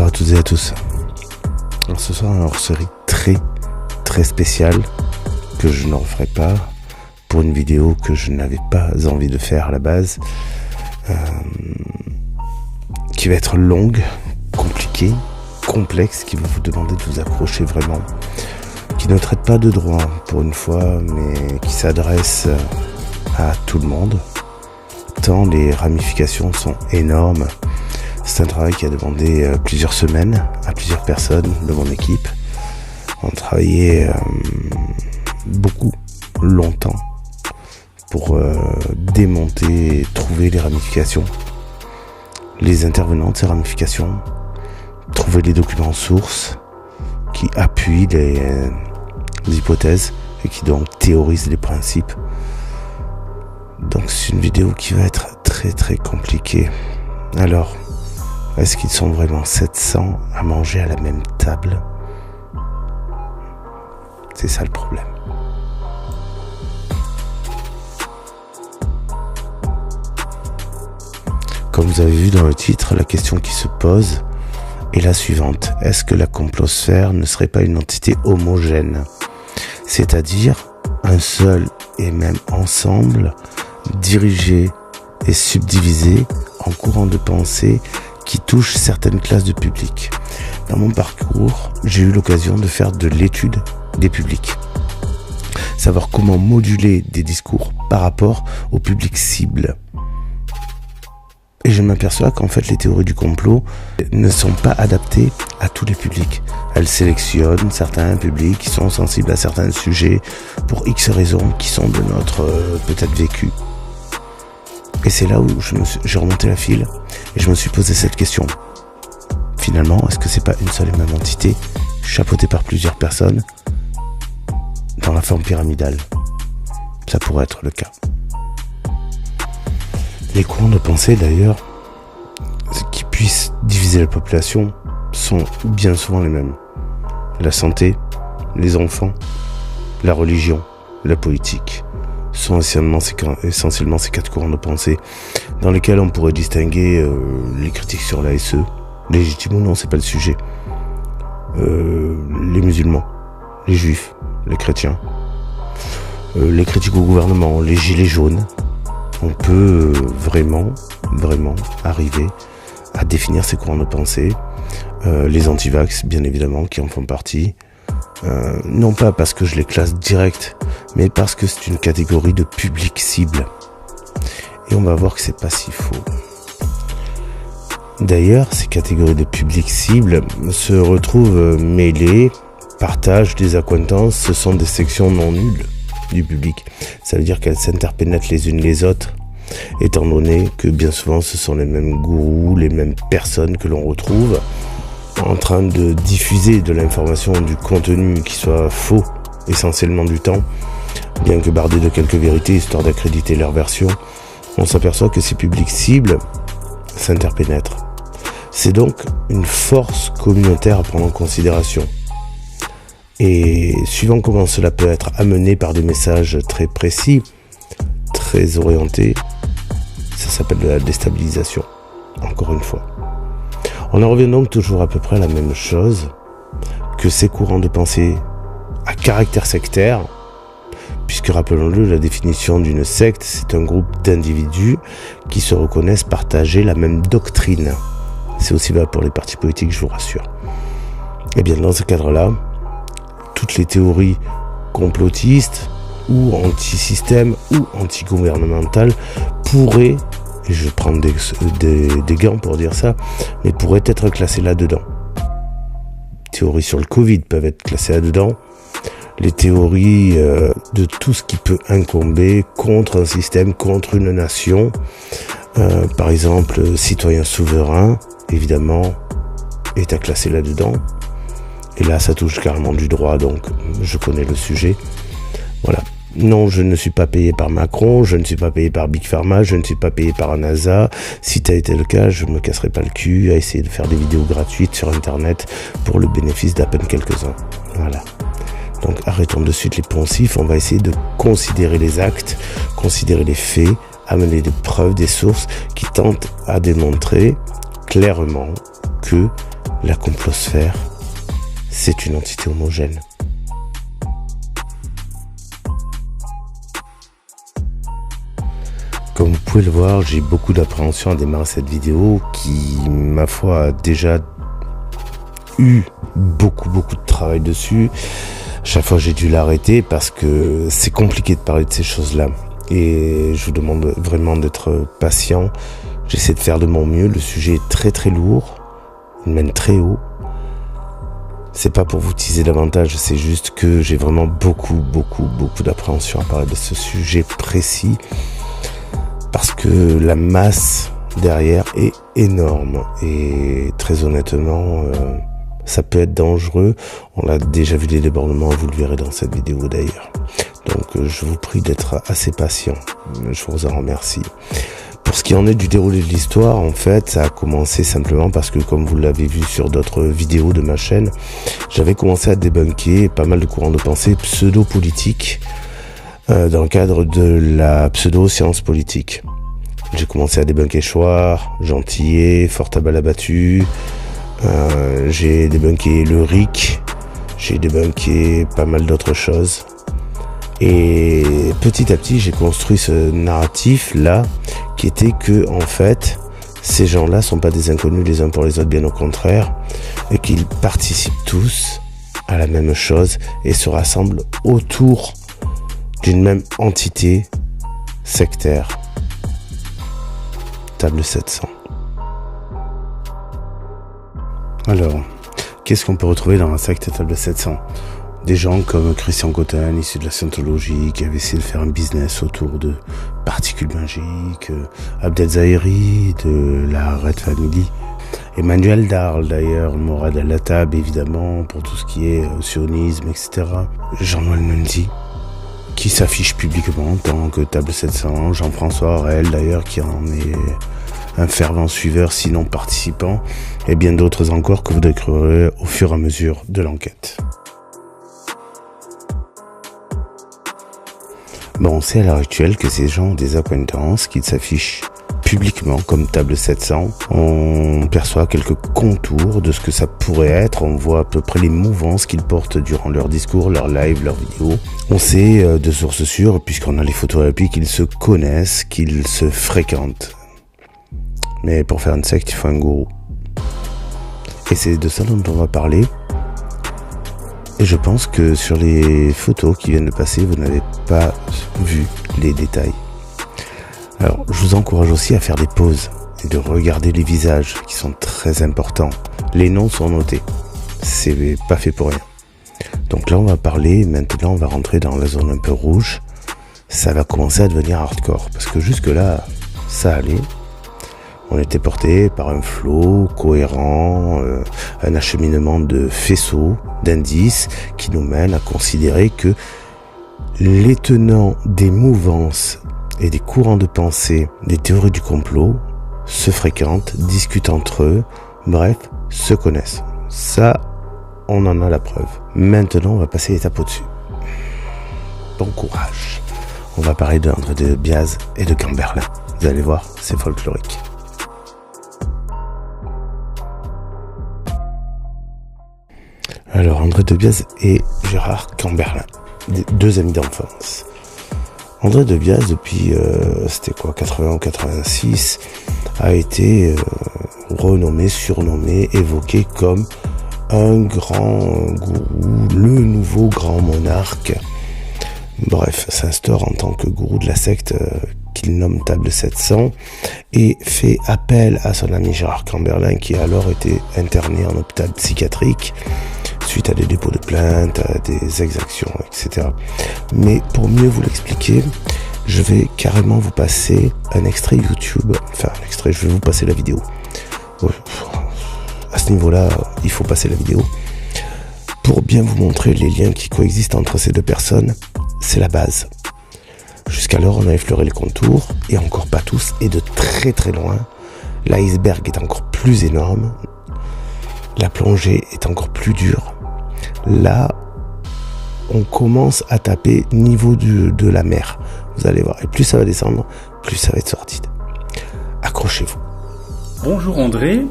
Bonsoir à toutes et à tous. Alors ce soir un hors-série très spécial que je n'en ferai pas pour une vidéo que je n'avais pas envie de faire à la base, qui va être longue, compliquée, complexe, qui va vous demander de vous accrocher vraiment, qui ne traite pas de droit pour une fois, mais qui s'adresse à tout le monde, tant les ramifications sont énormes. C'est un travail qui a demandé plusieurs semaines à plusieurs personnes de mon équipe. On travaillait beaucoup, longtemps, pour démonter et trouver les ramifications, les intervenants de ces ramifications, trouver les documents sources qui appuient les hypothèses et qui donc théorisent les principes. Donc c'est une vidéo qui va être très compliquée. Alors, est-ce qu'ils sont vraiment 700 à manger à la même table ? C'est ça le problème. Comme vous avez vu dans le titre, la question qui se pose est la suivante. Est-ce que la complosphère ne serait pas une entité homogène ? C'est-à-dire un seul et même ensemble dirigé et subdivisé en courants de pensée qui touche certaines classes de public. Dans mon parcours, j'ai eu l'occasion de faire de l'étude des publics. Savoir comment moduler des discours par rapport au public cible. Et je m'aperçois qu'en fait, les théories du complot ne sont pas adaptées à tous les publics. Elles sélectionnent certains publics qui sont sensibles à certains sujets pour X raisons qui sont de notre peut-être vécu. Et c'est là où j'ai remonté la file et je me suis posé cette question. Finalement, est-ce que c'est pas une seule et même entité, chapeautée par plusieurs personnes, dans la forme pyramidale ? Ça pourrait être le cas. Les courants de pensée, d'ailleurs, qui puissent diviser la population, sont bien souvent les mêmes. La santé, les enfants, la religion, la politique sont essentiellement ces quatre courants de pensée dans lesquels on pourrait distinguer les critiques sur l'ASE, légitimes ou non, c'est pas le sujet, les musulmans, les juifs, les chrétiens, les critiques au gouvernement, les gilets jaunes. On peut vraiment arriver à définir ces courants de pensée, les anti-vax bien évidemment qui en font partie. Non pas parce que je les classe direct, mais parce que c'est une catégorie de public cible. Et on va voir que c'est pas si faux. D'ailleurs, ces catégories de public cible se retrouvent mêlées, partagent des accointances, ce sont des sections non nulles du public. Ça veut dire qu'elles s'interpénètrent les unes les autres, étant donné que bien souvent ce sont les mêmes gourous, les mêmes personnes que l'on retrouve en train de diffuser de l'information, du contenu qui soit faux, essentiellement du temps, bien que bardé de quelques vérités, histoire d'accréditer leur version. On s'aperçoit que ces publics cibles s'interpénètrent. C'est donc une force communautaire à prendre en considération. Et suivant comment cela peut être amené par des messages très précis, très orientés, ça s'appelle de la déstabilisation, encore une fois. On en revient donc toujours à peu près à la même chose, que ces courants de pensée à caractère sectaire, puisque rappelons-le, la définition d'une secte, c'est un groupe d'individus qui se reconnaissent partager la même doctrine. C'est aussi valable pour les partis politiques, je vous rassure. Et bien dans ce cadre-là, toutes les théories complotistes ou anti-système ou anti-gouvernementales pourraient, et je prends des gants pour dire ça, mais pourraient être classées là-dedans. Théories sur le Covid peuvent être classées là-dedans. Les théories de tout ce qui peut incomber contre un système, contre une nation. Par exemple, citoyen souverain, évidemment, est à classer là-dedans. Et là, ça touche carrément du droit, donc je connais le sujet. Voilà. Non, je ne suis pas payé par Macron, je ne suis pas payé par Big Pharma, je ne suis pas payé par NASA. Si ça a été le cas, je me casserai pas le cul à essayer de faire des vidéos gratuites sur Internet pour le bénéfice d'à peine quelques-uns. Voilà. Donc arrêtons de suite les poncifs, on va essayer de considérer les actes, considérer les faits, amener des preuves, des sources qui tentent à démontrer clairement que la complosphère, c'est une entité homogène. Comme vous pouvez le voir, j'ai beaucoup d'appréhension à démarrer cette vidéo qui, ma foi, a déjà eu beaucoup de travail dessus. Chaque fois, j'ai dû l'arrêter parce que c'est compliqué de parler de ces choses-là. Et je vous demande vraiment d'être patient. J'essaie de faire de mon mieux. Le sujet est très lourd. Il mène très haut. C'est pas pour vous teaser davantage, c'est juste que j'ai vraiment beaucoup d'appréhension à parler de ce sujet précis. Parce que la masse derrière est énorme et très honnêtement, ça peut être dangereux. On a déjà vu des débordements, vous le verrez dans cette vidéo d'ailleurs. Donc je vous prie d'être assez patient, je vous en remercie. Pour ce qui en est du déroulé de l'histoire, en fait, ça a commencé simplement parce que, comme vous l'avez vu sur d'autres vidéos de ma chaîne, j'avais commencé à débunker pas mal de courants de pensée pseudo-politiques dans le cadre de la pseudo-science politique. J'ai commencé à débunker Chouard, Gentillet, Fort à balle abattue, j'ai débunké le RIC, j'ai débunké pas mal d'autres choses. Et petit à petit, j'ai construit ce narratif-là, qui était que, en fait, ces gens-là sont pas des inconnus les uns pour les autres, bien au contraire, et qu'ils participent tous à la même chose et se rassemblent autour d'une même entité sectaire. Table 700. Alors, qu'est-ce qu'on peut retrouver dans la secte Table 700 ? Des gens comme Christian Cotin, issu de la Scientologie, qui avait essayé de faire un business autour de particules magiques, Abdel Zahiri, de la Red Family, Emmanuel Darl d'ailleurs, Morad Al-Latab évidemment, pour tout ce qui est sionisme, etc. Jean-Noël Mendy, qui s'affiche publiquement en tant que Table 700, Jean-François Aurel d'ailleurs, qui en est un fervent suiveur, sinon participant, et bien d'autres encore que vous découvrirez au fur et à mesure de l'enquête. Bon, on sait à l'heure actuelle que ces gens ont des acquaintances, qu'ils s'affichent publiquement comme Table 700. On perçoit quelques contours de ce que ça pourrait être. On voit à peu près les mouvances qu'ils portent durant leurs discours, leurs lives, leurs vidéos. On sait de sources sûres, puisqu'on a les photos à l'appui, qu'ils se connaissent, qu'ils se fréquentent. Mais pour faire une secte, il faut un gourou. Et c'est de ça dont on va parler. Et je pense que sur les photos qui viennent de passer, vous n'avez pas vu les détails. Alors, je vous encourage aussi à faire des pauses et de regarder les visages qui sont très importants. Les noms sont notés. C'est pas fait pour rien. Donc là, on va parler, maintenant on va rentrer dans la zone un peu rouge. Ça va commencer à devenir hardcore. Parce que jusque-là, ça allait. On était porté par un flow cohérent, un acheminement de faisceaux, d'indices qui nous mène à considérer que les tenants des mouvances et des courants de pensée, des théories du complot, se fréquentent, discutent entre eux, bref, se connaissent. Ça, on en a la preuve. Maintenant, on va passer l'étape au-dessus. Bon courage. On va parler de André de Biase et de Camberlin. Vous allez voir, c'est folklorique. Alors, André de Biase et Gérard Camberlin, deux amis d'enfance. André de Biase, depuis, c'était quoi, 80 ou 86, a été renommé, surnommé, évoqué comme un grand gourou, le nouveau grand monarque. Bref, s'instaure en tant que gourou de la secte qu'il nomme Table 700 et fait appel à son ami Gérard Camberlin, qui a alors été interné en hôpital psychiatrique suite à des dépôts de plaintes, à des exactions, etc. Mais pour mieux vous l'expliquer, je vais carrément vous passer un extrait YouTube, je vais vous passer la vidéo. À ce niveau-là, il faut passer la vidéo. Pour bien vous montrer les liens qui coexistent entre ces deux personnes, c'est la base. Jusqu'alors, on a effleuré les contours, et encore pas tous, et de très très loin. L'iceberg est encore plus énorme, la plongée est encore plus dure. Là, on commence à taper niveau de la mer. Vous allez voir, et plus ça va descendre, plus ça va être sordide. Accrochez-vous. Bonjour André,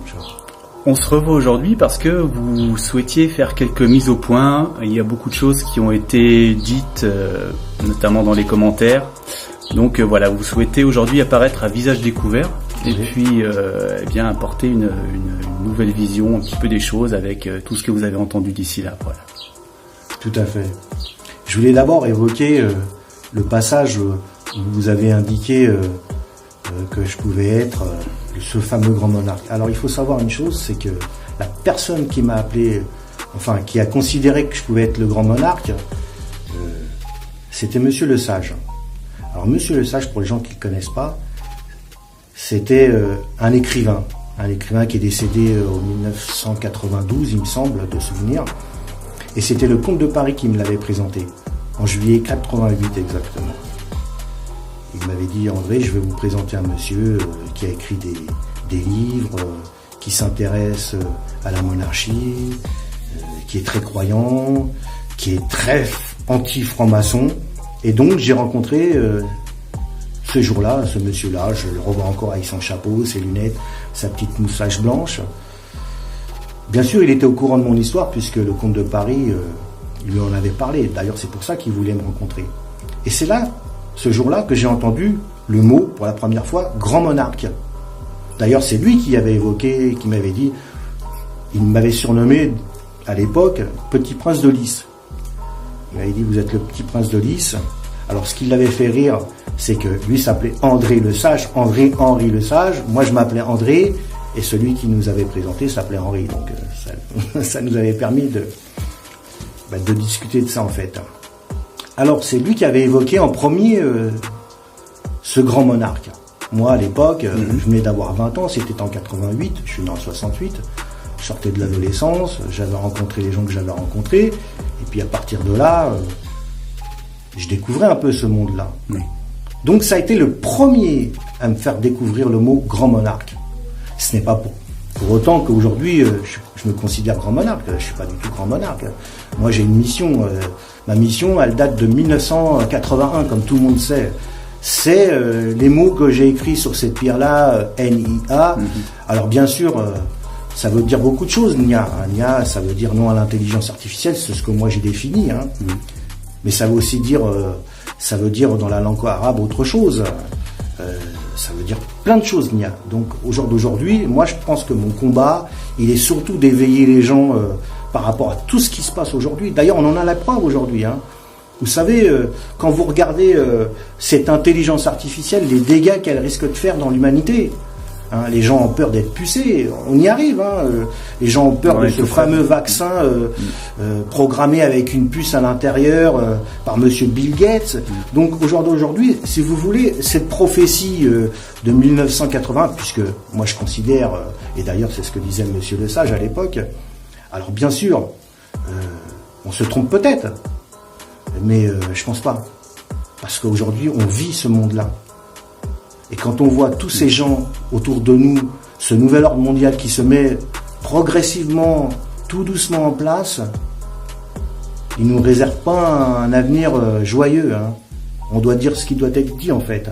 On se revoit aujourd'hui parce que vous souhaitiez faire quelques mises au point. Il y a beaucoup de choses qui ont été dites, notamment dans les commentaires. Donc voilà, vous souhaitez aujourd'hui apparaître à visage découvert et puis apporter une nouvelle vision un petit peu des choses avec tout ce que vous avez entendu d'ici là. Voilà. Tout à fait. Je voulais d'abord évoquer le passage où vous avez indiqué que je pouvais être ce fameux grand monarque. Alors il faut savoir une chose, c'est que la personne qui m'a appelé, qui a considéré que je pouvais être le grand monarque, c'était Monsieur Le Sage. Alors Monsieur Le Sage, pour les gens qui ne le connaissent pas, c'était un écrivain qui est décédé en 1992, il me semble, de souvenir. Et c'était le comte de Paris qui me l'avait présenté, en juillet 88 exactement. Il m'avait dit, André, je vais vous présenter un monsieur qui a écrit des livres, qui s'intéresse à la monarchie, qui est très croyant, qui est très anti-franc-maçon. Et donc j'ai rencontré ce jour-là, ce monsieur-là, je le revois encore avec son chapeau, ses lunettes, sa petite moustache blanche. Bien sûr, il était au courant de mon histoire, puisque le comte de Paris lui en avait parlé. D'ailleurs, c'est pour ça qu'il voulait me rencontrer. Et c'est là, ce jour-là, que j'ai entendu le mot, pour la première fois, grand monarque. D'ailleurs, c'est lui qui avait évoqué, qui m'avait dit, il m'avait surnommé, à l'époque, Petit Prince de Lys. Il m'avait dit, vous êtes le Petit Prince de Lys. Alors, ce qui l'avait fait rire, c'est que lui s'appelait André Le Sage, Henri Le Sage. Moi, je m'appelais André, et celui qui nous avait présenté s'appelait Henri. Donc, ça nous avait permis de discuter de ça, en fait. Alors, c'est lui qui avait évoqué en premier ce grand monarque. Moi, à l'époque, je venais d'avoir 20 ans, c'était en 88, je suis né en 68, je sortais de l'adolescence, j'avais rencontré les gens que j'avais rencontrés, et puis à partir de là, je découvrais un peu ce monde-là. Donc ça a été le premier à me faire découvrir le mot grand monarque. Ce n'est pas pour autant qu'aujourd'hui, je me considère grand monarque, je ne suis pas du tout grand monarque. Moi, j'ai une mission, ma mission, elle date de 1981, comme tout le monde sait. C'est les mots que j'ai écrits sur cette pierre-là, NIA. Alors bien sûr, ça veut dire beaucoup de choses, NIA. NIA, ça veut dire non à l'intelligence artificielle, c'est ce que moi j'ai défini. Mais ça veut aussi dire, dans la langue arabe autre chose. Ça veut dire plein de choses, NIA. Donc au jour d'aujourd'hui, moi je pense que mon combat, il est surtout d'éveiller les gens par rapport à tout ce qui se passe aujourd'hui. D'ailleurs, on en a la preuve aujourd'hui. Vous savez, quand vous regardez cette intelligence artificielle, les dégâts qu'elle risque de faire dans l'humanité. Les gens ont peur d'être pucés, on y arrive. Les gens ont peur de ce fameux vaccin programmé avec une puce à l'intérieur par Monsieur Bill Gates. Donc au jour d'aujourd'hui, si vous voulez, cette prophétie de 1980, puisque moi je considère, et d'ailleurs c'est ce que disait Monsieur Le Sage à l'époque, alors bien sûr, on se trompe peut-être, mais je pense pas. Parce qu'aujourd'hui, on vit ce monde-là. Et quand on voit tous ces gens autour de nous, ce nouvel ordre mondial qui se met progressivement, tout doucement en place, il ne nous réserve pas un avenir joyeux. On doit dire ce qui doit être dit, en fait.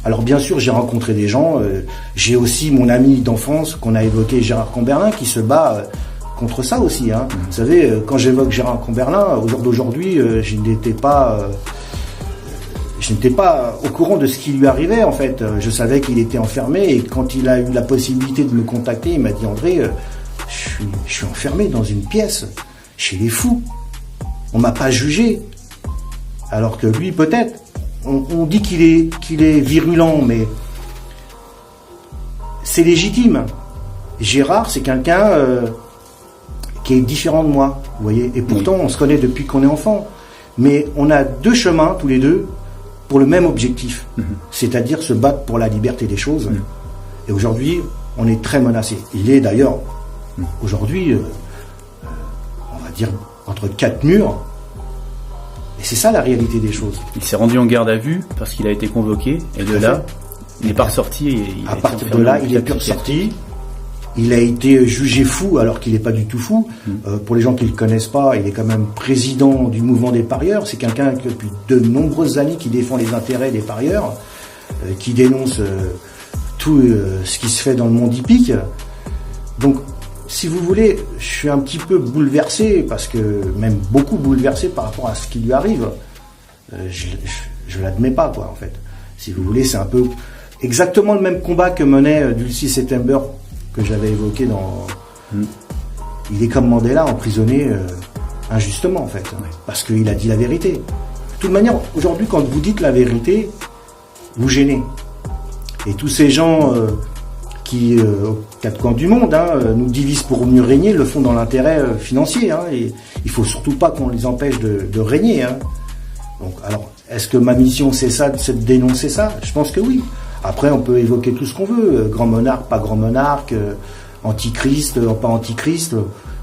Alors bien sûr, j'ai rencontré des gens. J'ai aussi mon ami d'enfance, qu'on a évoqué, Gérard Comberlin, qui se bat contre ça aussi. Vous savez, quand j'évoque Gérard Comberlin, au jour d'aujourd'hui, je n'étais pas au courant de ce qui lui arrivait, en fait. Je savais qu'il était enfermé, et quand il a eu la possibilité de me contacter, il m'a dit, André, je suis enfermé dans une pièce chez les fous. On m'a pas jugé. Alors que lui, peut-être, on dit qu'il est virulent, mais c'est légitime. Gérard, c'est quelqu'un qui est différent de moi, vous voyez. Et pourtant, on se connaît depuis qu'on est enfant. Mais on a deux chemins, tous les deux, pour le même objectif, c'est-à-dire se battre pour la liberté des choses. Et aujourd'hui, on est très menacé. Il est d'ailleurs, aujourd'hui, on va dire, entre quatre murs. Et c'est ça la réalité des choses. Il s'est rendu en garde à vue parce qu'il a été convoqué, et de là, il n'est pas ressorti. À partir de là, il n'est plus ressorti. Il a été jugé fou alors qu'il n'est pas du tout fou. Pour les gens qui ne le connaissent pas, il est quand même président du mouvement des parieurs. C'est quelqu'un qui, depuis de nombreuses années, qui défend les intérêts des parieurs, qui dénonce tout ce qui se fait dans le monde hippique. Donc, si vous voulez, je suis un petit peu bouleversé, parce que même beaucoup bouleversé par rapport à ce qui lui arrive. Je l'admets pas, quoi, en fait. Si vous voulez, c'est un peu exactement le même combat que menait Dulcie September, que j'avais évoqué dans... Il est comme Mandela, emprisonné injustement, en fait, parce qu'il a dit la vérité. De toute manière, aujourd'hui, quand vous dites la vérité, vous gênez. Et tous ces gens qui, aux quatre coins du monde, nous divisent pour mieux régner, le font dans l'intérêt financier. Et il faut surtout pas qu'on les empêche de régner. Donc, alors, est-ce que ma mission, c'est ça, c'est de dénoncer ça? Je pense que oui. Après, on peut évoquer tout ce qu'on veut. Grand monarque, pas grand monarque, antichrist, pas antichrist.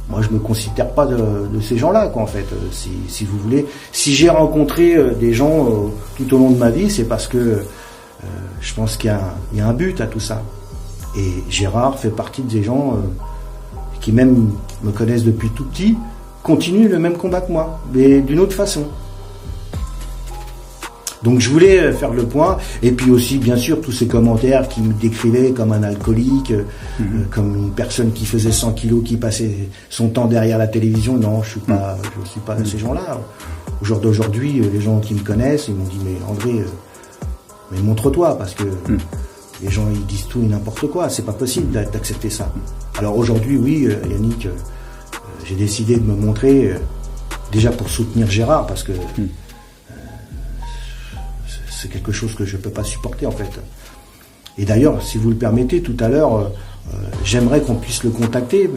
Moi, je me considère pas de ces gens-là, quoi, en fait. Si vous voulez. Si j'ai rencontré des gens tout au long de ma vie, c'est parce que je pense qu'il y a un but à tout ça. Et Gérard fait partie de ces gens qui, même me connaissent depuis tout petit, continuent le même combat que moi, mais d'une autre façon. Donc je voulais faire le point, et puis aussi bien sûr tous ces commentaires qui me décrivaient comme un alcoolique, comme une personne qui faisait 100 kilos, qui passait son temps derrière la télévision. Non, je suis pas de ces gens-là. Au jour d'aujourd'hui, les gens qui me connaissent, ils m'ont dit mais André, mais montre-toi, parce que les gens ils disent tout et n'importe quoi, c'est pas possible d'accepter ça. Alors aujourd'hui, oui, Yannick, j'ai décidé de me montrer, déjà pour soutenir Gérard, parce que c'est quelque chose que je ne peux pas supporter, en fait. Et d'ailleurs, si vous le permettez, tout à l'heure, j'aimerais qu'on puisse le contacter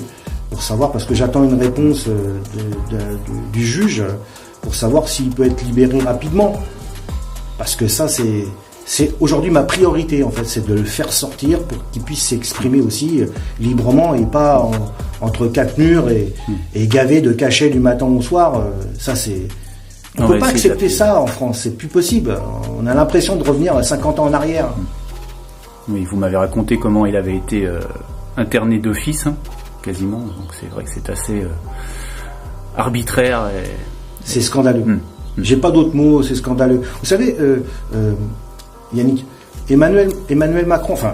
pour savoir, parce que j'attends une réponse du juge pour savoir s'il peut être libéré rapidement. Parce que ça, c'est aujourd'hui ma priorité, en fait, c'est de le faire sortir pour qu'il puisse s'exprimer aussi librement et pas entre quatre murs et gavé de cachets du matin au soir. Ça, c'est... On ne peut pas accepter ça en France, c'est plus possible. On a l'impression de revenir à 50 ans en arrière. Oui, vous m'avez raconté comment il avait été interné d'office, quasiment. Donc c'est vrai que c'est assez arbitraire. C'est scandaleux. J'ai pas d'autres mots, c'est scandaleux. Vous savez, Yannick, Emmanuel Macron, enfin,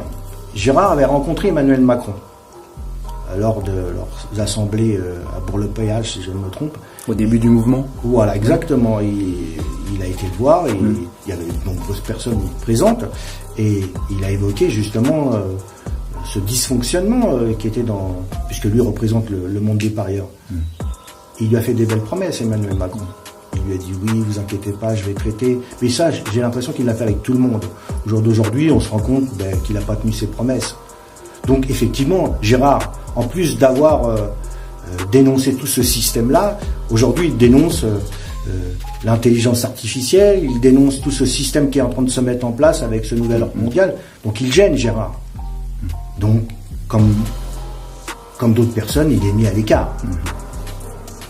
Gérard avait rencontré Emmanuel Macron lors de leurs assemblées à Bourg-le-Péage, si je ne me trompe. Au début du mouvement. Voilà, exactement. Il a été le voir, et il y avait de nombreuses personnes présentes, et il a évoqué justement ce dysfonctionnement qui était puisque lui représente le monde des parieurs. Il lui a fait des belles promesses, Emmanuel Macron. Il lui a dit oui, vous inquiétez pas, je vais traiter. Mais ça, j'ai l'impression qu'il l'a fait avec tout le monde. Au jour d'aujourd'hui, on se rend compte qu'il n'a pas tenu ses promesses. Donc effectivement, Gérard, en plus d'avoir dénoncé tout ce système-là, aujourd'hui il dénonce l'intelligence artificielle, il dénonce tout ce système qui est en train de se mettre en place avec ce nouvel ordre mondial. Donc il gêne Gérard. Donc, comme d'autres personnes, il est mis à l'écart.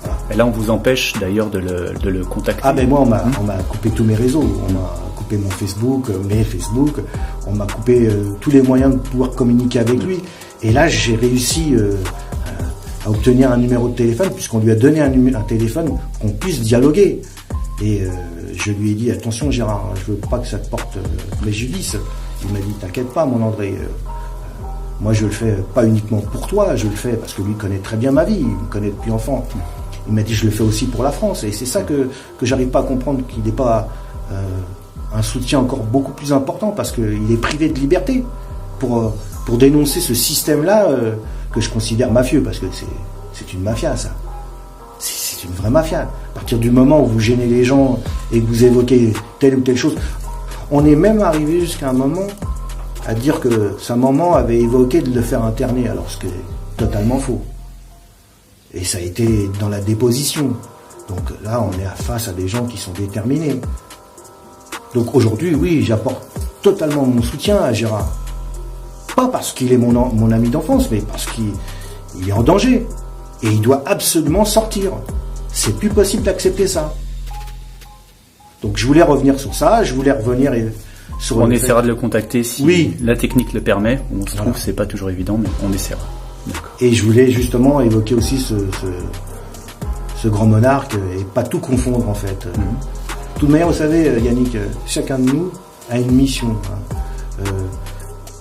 Voilà. Et là, on vous empêche d'ailleurs de le contacter. Ah ben moi, on m'a coupé tous mes réseaux. On m'a coupé mon Facebook, mes Facebook. On m'a coupé tous les moyens de pouvoir communiquer avec lui. Et là, j'ai réussi à obtenir un numéro de téléphone, puisqu'on lui a donné un téléphone, qu'on puisse dialoguer. Et je lui ai dit, attention Gérard, je veux pas que ça te porte préjudice. Il m'a dit, t'inquiète pas mon André, moi je le fais pas uniquement pour toi, je le fais parce que lui connaît très bien ma vie, il me connaît depuis enfant. Il m'a dit, je le fais aussi pour la France. Et c'est ça que j'arrive pas à comprendre, qu'il n'ait pas un soutien encore beaucoup plus important, parce qu'il est privé de liberté pour dénoncer ce système-là que je considère mafieux, parce que c'est une mafia, ça. C'est une vraie mafia. À partir du moment où vous gênez les gens et que vous évoquez telle ou telle chose, on est même arrivé jusqu'à un moment à dire que sa maman avait évoqué de le faire interner, alors ce qui est totalement faux. Et ça a été dans la déposition. Donc là, on est face à des gens qui sont déterminés. Donc aujourd'hui, oui, j'apporte totalement mon soutien à Gérard. Pas parce qu'il est mon ami d'enfance, mais parce qu'il est en danger. Et il doit absolument sortir. C'est plus possible d'accepter ça. Donc je voulais revenir sur ça, je voulais revenir sur... On essaiera de le contacter si la technique le permet. On se trouve, Voilà. C'est pas toujours évident, mais on essaiera. D'accord. Et je voulais justement évoquer aussi ce grand monarque, et pas tout confondre en fait. De toute manière, vous savez, Yannick, chacun de nous a une mission.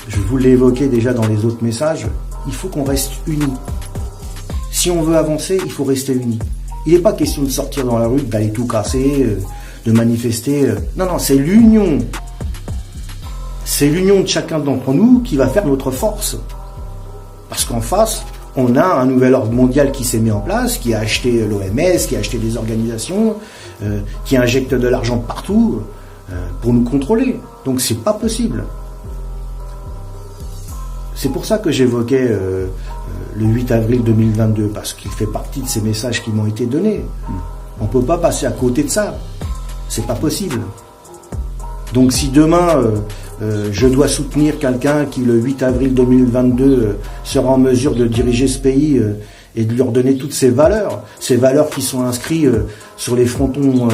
Je vous l'ai évoqué déjà dans les autres messages, il faut qu'on reste unis. Si on veut avancer, il faut rester unis. Il n'est pas question de sortir dans la rue, d'aller tout casser, de manifester. Non, c'est l'union. C'est l'union de chacun d'entre nous qui va faire notre force. Parce qu'en face, on a un nouvel ordre mondial qui s'est mis en place, qui a acheté l'OMS, qui a acheté des organisations, qui injecte de l'argent partout pour nous contrôler. Donc c'est pas possible. C'est pour ça que j'évoquais le 8 avril 2022, parce qu'il fait partie de ces messages qui m'ont été donnés. On ne peut pas passer à côté de ça. C'est pas possible. Donc si demain je dois soutenir quelqu'un qui le 8 avril 2022 sera en mesure de diriger ce pays et de lui redonner toutes ces valeurs qui sont inscrites sur les frontons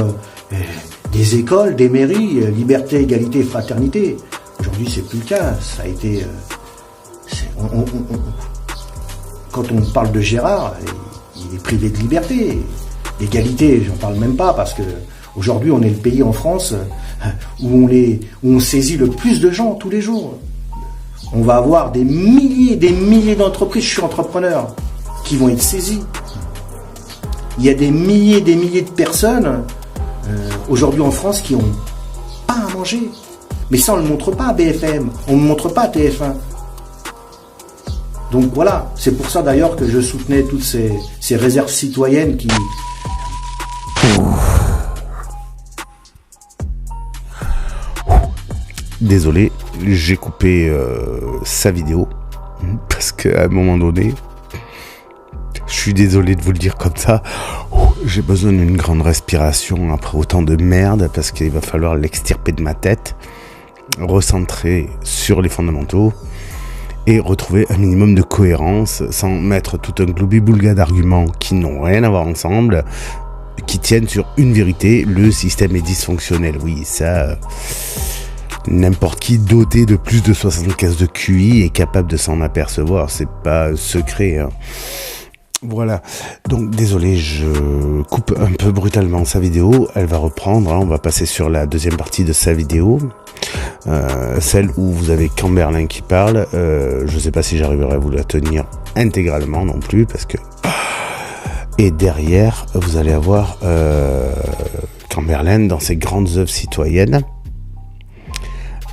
des écoles, des mairies, liberté, égalité, fraternité. Aujourd'hui c'est plus le cas. Ça a été... quand on parle de Gérard, il est privé de liberté. L'égalité, j'en parle même pas, parce que aujourd'hui on est le pays en France où on saisit le plus de gens tous les jours. On va avoir des milliers d'entreprises, je suis entrepreneur, qui vont être saisies. Il y a des milliers de personnes aujourd'hui en France qui n'ont pas à manger. Mais ça on ne le montre pas à BFM, on ne le montre pas à TF1. Donc voilà, c'est pour ça d'ailleurs que je soutenais toutes ces réserves citoyennes qui... Désolé, j'ai coupé sa vidéo, parce qu'à un moment donné, je suis désolé de vous le dire comme ça, j'ai besoin d'une grande respiration après autant de merde, parce qu'il va falloir l'extirper de ma tête, recentrer sur les fondamentaux, et retrouver un minimum de cohérence sans mettre tout un globi-boulga d'arguments qui n'ont rien à voir ensemble, qui tiennent sur une vérité: le système est dysfonctionnel. Oui, ça, n'importe qui doté de plus de 75 de QI est capable de s'en apercevoir, c'est pas secret, hein. Voilà, donc désolé, je coupe un peu brutalement sa vidéo, elle va reprendre, hein. On va passer sur la deuxième partie de sa vidéo, celle où vous avez Camberlin qui parle. Je sais pas si j'arriverai à vous la tenir intégralement non plus, parce que... Et derrière, vous allez avoir Camberlin dans ses grandes œuvres citoyennes,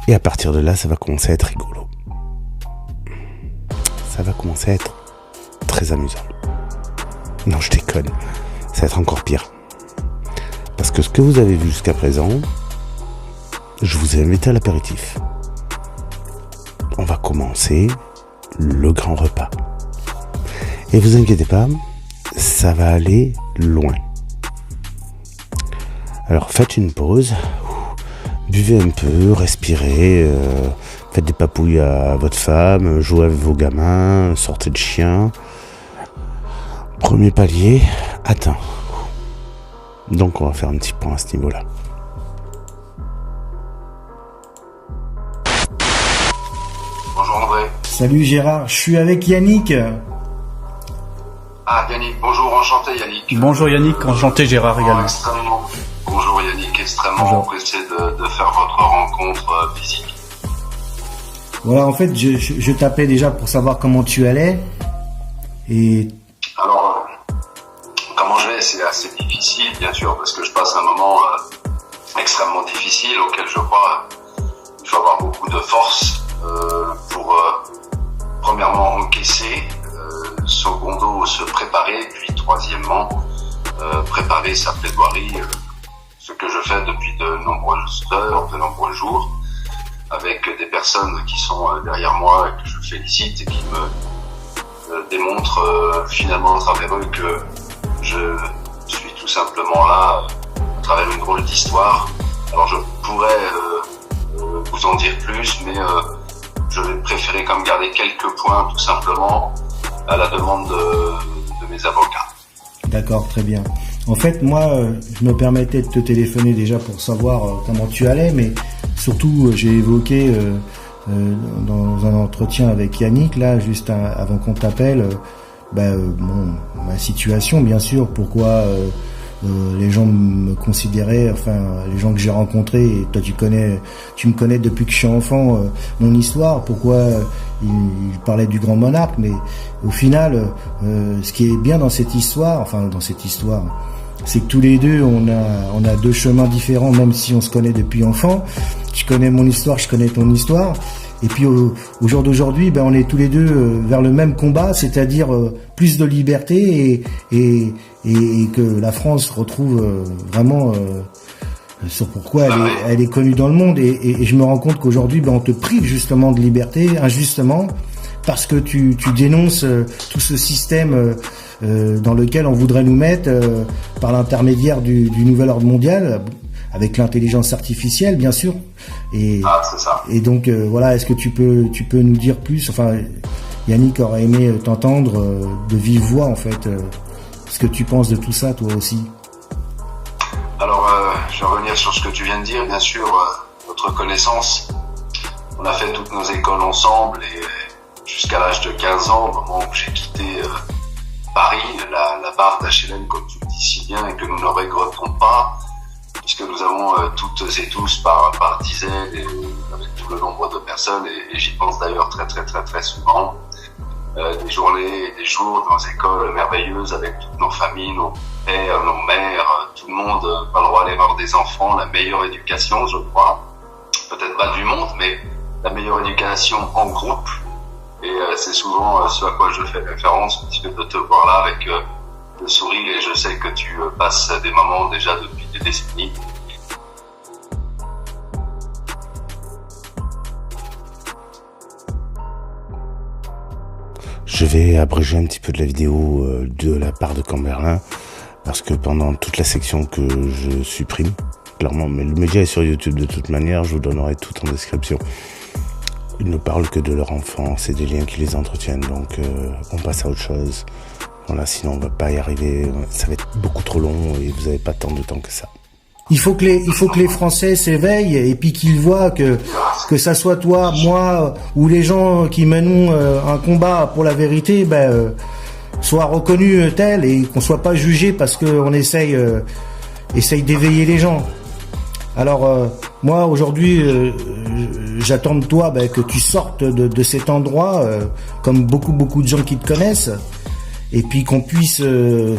et à partir de là, ça va commencer à être rigolo. Ça va commencer à être très amusant. Non, je déconne. Ça va être encore pire. Parce que ce que vous avez vu jusqu'à présent, je vous ai invité à l'apéritif. On va commencer le grand repas. Et vous inquiétez pas, ça va aller loin. Alors faites une pause, buvez un peu, respirez, faites des papouilles à votre femme, jouez avec vos gamins, sortez le chien. Premier palier atteint. Donc on va faire un petit point à ce niveau-là. Bonjour André. Salut Gérard, je suis avec Yannick. Ah Yannick, bonjour, enchanté Yannick. Bonjour Yannick, enchanté Gérard également. Bonjour Yannick, extrêmement pressé de faire votre rencontre physique. Voilà, en fait, je t'appelais déjà pour savoir comment tu allais. Et... Alors, comment je vais, c'est assez difficile, bien sûr, parce que je passe un moment extrêmement difficile auquel je crois il faut avoir beaucoup de force pour, premièrement, encaisser, secondo, se préparer, puis troisièmement, préparer sa plaidoirie, ce que je fais depuis de nombreuses heures, de nombreux jours, avec des personnes qui sont derrière moi et que je félicite et qui me démontrent finalement à travers eux que je suis tout simplement là à travers une drôle d'histoire. Alors je pourrais vous en dire plus, mais je vais préférer comme garder quelques points tout simplement à la demande de mes avocats. D'accord, très bien. En fait, moi, je me permettais de te téléphoner déjà pour savoir comment tu allais, mais surtout, j'ai évoqué dans un entretien avec Yannick, là, juste avant qu'on t'appelle, ma situation, bien sûr, pourquoi les gens me considéraient, enfin les gens que j'ai rencontrés, et toi tu me connais depuis que je suis enfant, mon histoire, pourquoi il parlait du grand monarque, mais au final, ce qui est bien dans cette histoire, c'est que tous les deux on a deux chemins différents, même si on se connaît depuis enfant. Tu connais mon histoire, je connais ton histoire. Et puis au jour d'aujourd'hui, on est tous les deux vers le même combat, c'est-à-dire plus de liberté et que la France retrouve vraiment sur pourquoi elle est connue dans le monde. Et je me rends compte qu'aujourd'hui, on te prive justement de liberté, injustement, parce que tu dénonces tout ce système dans lequel on voudrait nous mettre par l'intermédiaire du nouvel ordre mondial, avec l'intelligence artificielle, bien sûr. Et c'est ça. Et donc voilà, est-ce que tu peux nous dire plus, enfin Yannick aurait aimé t'entendre de vive voix en fait, ce que tu penses de tout ça toi aussi. Alors je vais revenir sur ce que tu viens de dire, bien sûr, notre connaissance, on a fait toutes nos écoles ensemble et jusqu'à l'âge de 15 ans, au moment où j'ai quitté Paris, la barre d'HLM comme tu le dis si bien, et que nous ne regrettons pas, puisque nous avons toutes et tous par dizaines, et avec tout le nombre de personnes, et j'y pense d'ailleurs très très très très souvent, des journées et des jours dans les écoles merveilleuses avec toutes nos familles, nos pères, nos mères, tout le monde a le droit à l'erreur des enfants, la meilleure éducation, je crois, peut-être pas du monde, mais la meilleure éducation en groupe, et c'est souvent ce à quoi je fais référence, puisque de te voir là avec le sourire, et je sais que tu passes des moments déjà depuis des décennies. Je vais abréger un petit peu de la vidéo de la part de Camberlin, parce que pendant toute la section que je supprime, clairement, mais le média est sur YouTube de toute manière, je vous donnerai tout en description. Ils ne parlent que de leur enfance et des liens qui les entretiennent, donc on passe à autre chose. Voilà, sinon on va pas y arriver, ça va être beaucoup trop long et vous avez pas tant de temps que ça. Il faut que les Français s'éveillent et puis qu'ils voient que ça soit toi, moi ou les gens qui menons un combat pour la vérité, soient reconnus tels et qu'on soit pas jugés parce qu'on essaye d'éveiller les gens. Alors moi aujourd'hui j'attends de toi que tu sortes de cet endroit comme beaucoup de gens qui te connaissent, et puis qu'on puisse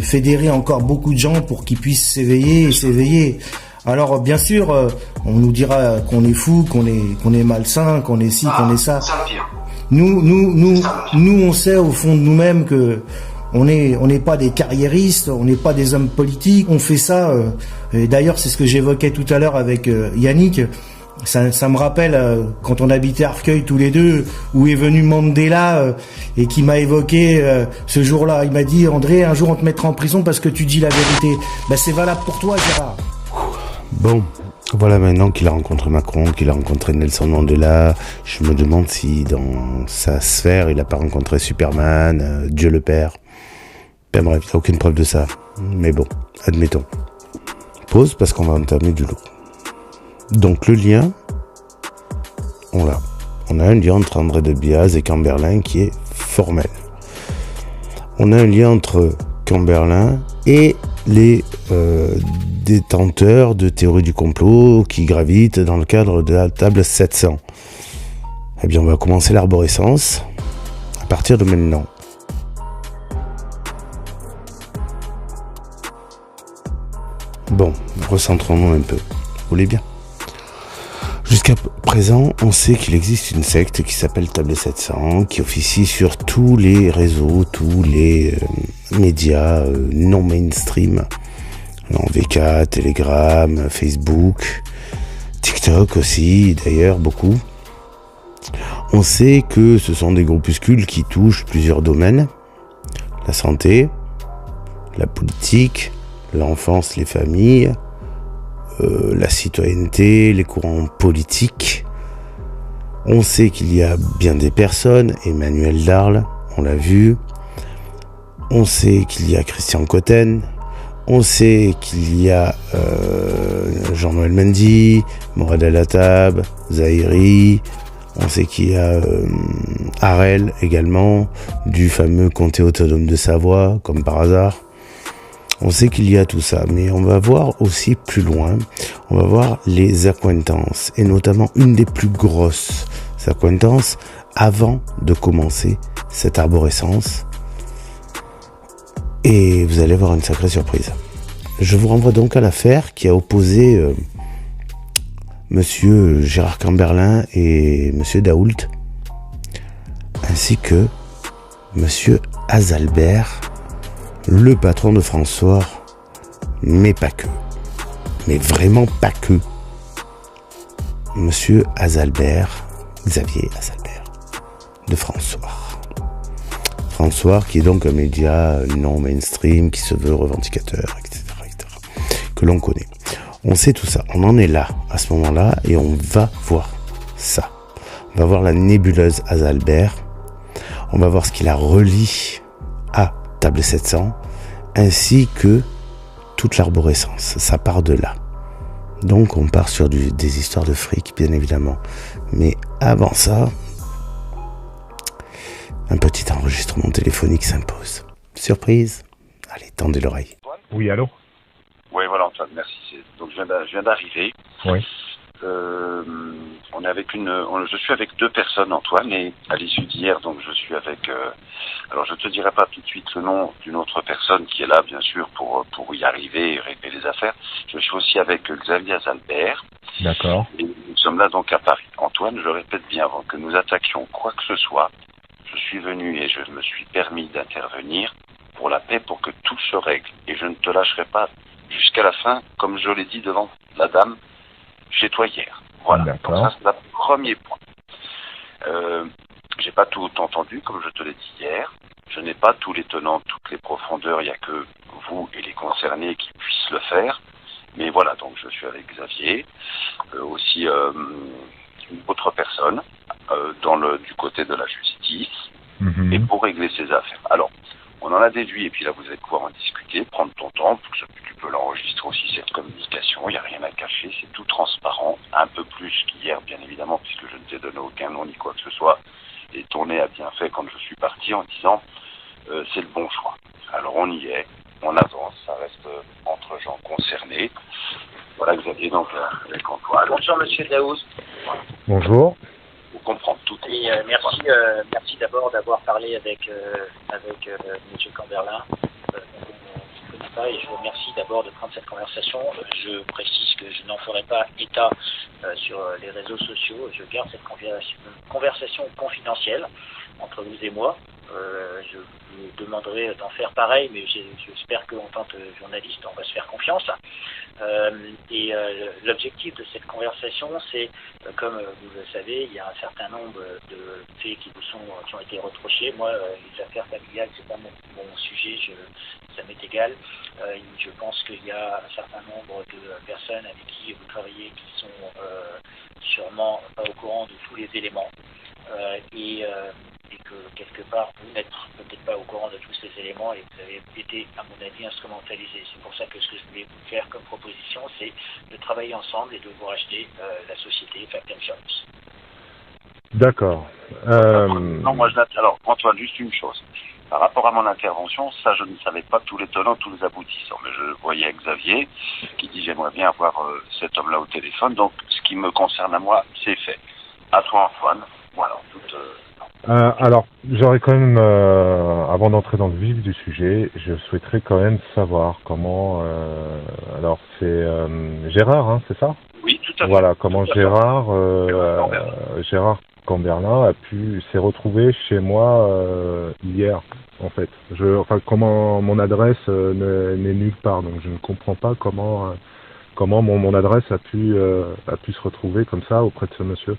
fédérer encore beaucoup de gens pour qu'ils puissent s'éveiller. Alors bien sûr on nous dira qu'on est fou, qu'on est malsain, qu'on est ci, qu'on est ça. Nous on sait au fond de nous-mêmes que on n'est pas des carriéristes, on n'est pas des hommes politiques, on fait ça et d'ailleurs c'est ce que j'évoquais tout à l'heure avec Yannick. Ça me rappelle quand on habitait Arcueil tous les deux, où est venu Mandela et qui m'a évoqué ce jour-là. Il m'a dit: André, un jour on te mettra en prison parce que tu dis la vérité. C'est valable pour toi, Gérard. Bon, voilà, maintenant qu'il a rencontré Macron, qu'il a rencontré Nelson Mandela, je me demande si dans sa sphère il n'a pas rencontré Superman, Dieu le Père. Ben bref, il n'y a aucune preuve de ça. Mais bon, admettons. Pause parce qu'on va entamer du lourd. Donc le lien, on l'a. On a un lien entre André de Biase et Camberlin qui est formel. On a un lien entre Camberlin et les détenteurs de théories du complot qui gravitent dans le cadre de la table 700. Eh bien, on va commencer l'arborescence à partir de maintenant. Bon, recentrons-nous un peu. Vous voulez bien ? Jusqu'à présent, on sait qu'il existe une secte qui s'appelle Table 700, qui officie sur tous les réseaux, tous les médias non mainstream, en VK, Telegram, Facebook, TikTok aussi, d'ailleurs, beaucoup. On sait que ce sont des groupuscules qui touchent plusieurs domaines: la santé, la politique, l'enfance, les familles, la citoyenneté, les courants politiques. On sait qu'il y a bien des personnes, Emmanuel Darle, on l'a vu. On sait qu'il y a Christian Cotten. On sait qu'il y a Jean-Noël Mendy, Morad El-Hattab, Zahiri. On sait qu'il y a Harel également, du fameux comté autonome de Savoie, comme par hasard. On sait qu'il y a tout ça, mais on va voir aussi plus loin, on va voir les accointances, et notamment une des plus grosses accointances avant de commencer cette arborescence. Et vous allez avoir une sacrée surprise. Je vous renvoie donc à l'affaire qui a opposé Monsieur Gérard Camberlin et Monsieur Daoult, ainsi que Monsieur Azalbert, le patron de François, mais pas que. Mais vraiment pas que. Monsieur Azalbert, Xavier Azalbert, de François. François, qui est donc un média non mainstream, qui se veut revendicateur, etc., que l'on connaît. On sait tout ça, on en est là, à ce moment-là, et on va voir ça. On va voir la nébuleuse Azalbert, on va voir ce qu'il a relié à Table 700, ainsi que toute l'arborescence. Ça part de là. Donc on part sur des histoires de fric, bien évidemment. Mais avant ça, un petit enregistrement téléphonique s'impose. Surprise. Allez, tendez l'oreille. Oui, allô? Oui, voilà, Antoine, merci. Donc je viens d'arriver. Oui. Je suis avec deux personnes, Antoine, et à l'issue d'hier, donc je suis avec. Alors je te dirai pas tout de suite le nom d'une autre personne qui est là, bien sûr, pour y arriver et régler les affaires. Je suis aussi avec Xavier Azalbert. D'accord. Et nous sommes là donc à Paris. Antoine, je répète bien, avant que nous attaquions quoi que ce soit, je suis venu et je me suis permis d'intervenir pour la paix, pour que tout se règle. Et je ne te lâcherai pas jusqu'à la fin, comme je l'ai dit devant la dame chez toi hier. Voilà. D'accord. Donc ça, c'est le premier point. J'ai pas tout entendu, comme je te l'ai dit hier. Je n'ai pas tous les tenants, toutes les profondeurs. Il n'y a que vous et les concernés qui puissent le faire. Mais voilà, donc je suis avec Xavier, aussi une autre personne du côté de la justice, et pour régler ces affaires. Alors, on en a déduit, et puis là vous allez pouvoir en discuter, prendre ton temps, pour que tu peux l'enregistrer aussi, cette communication, il n'y a rien à cacher, c'est tout transparent, un peu plus qu'hier bien évidemment, puisque je ne t'ai donné aucun nom ni quoi que ce soit, et ton nez a bien fait quand je suis parti en disant c'est le bon choix. Alors on y est, on avance, ça reste entre gens concernés. Voilà Xavier, donc avec Antoine. Bonjour Monsieur Daoust. Bonjour. Pour comprendre tout. Et merci d'abord d'avoir parlé avec Monsieur Camberlin. Je ne connais pas et je vous remercie d'abord de prendre cette conversation. Je précise que je n'en ferai pas état sur les réseaux sociaux. Je garde cette conversation confidentielle entre vous et moi. Je vous demanderai d'en faire pareil, mais j'espère qu'en tant que journaliste, on va se faire confiance. L'objectif de cette conversation, c'est, comme vous le savez, il y a un certain nombre de faits qui ont été reprochés. Moi, les affaires familiales, c'est pas mon sujet, ça m'est égal. Je pense qu'il y a un certain nombre de personnes avec qui vous travaillez qui sont sûrement pas au courant de tous les éléments. Et que quelque part vous n'êtes peut-être pas au courant de tous ces éléments et vous avez été, à mon avis, instrumentalisé. C'est pour ça que ce que je voulais vous faire comme proposition, c'est de travailler ensemble et de vous racheter la société Factem Service. D'accord. Non, alors Antoine, juste une chose. Par rapport à mon intervention, ça je ne savais pas tous les tenants, tous les aboutissants, mais je voyais Xavier qui dit j'aimerais bien avoir cet homme-là au téléphone, donc ce qui me concerne à moi, c'est fait. À toi Antoine, voilà, alors, j'aurais quand même, avant d'entrer dans le vif du sujet, je souhaiterais quand même savoir comment, alors c'est Gérard, hein, c'est ça? Oui, tout à fait. Voilà, comment Gérard Camberlin s'est retrouvé chez moi hier, en fait. Comment mon adresse n'est nulle part, donc je ne comprends pas comment mon adresse a pu se retrouver comme ça auprès de ce monsieur.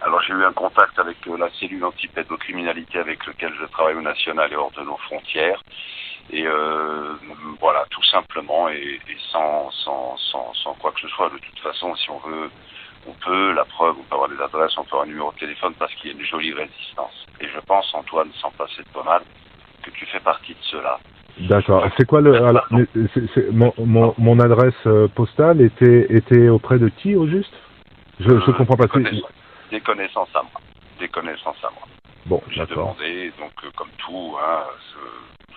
Alors j'ai eu un contact avec la cellule anti-pédocriminalité avec laquelle je travaille au national et hors de nos frontières. Et voilà, tout simplement, et sans quoi que ce soit. De toute façon, si on veut, on peut, la preuve, on peut avoir des adresses, on peut avoir un numéro de téléphone parce qu'il y a une jolie résistance. Et je pense, Antoine, sans passer de pommade, que tu fais partie de cela. D'accord. C'est quoi mon adresse postale était auprès de qui au juste? Je comprends pas. Des connaissances à moi. Bon, j'ai demandé, donc comme tout, hein,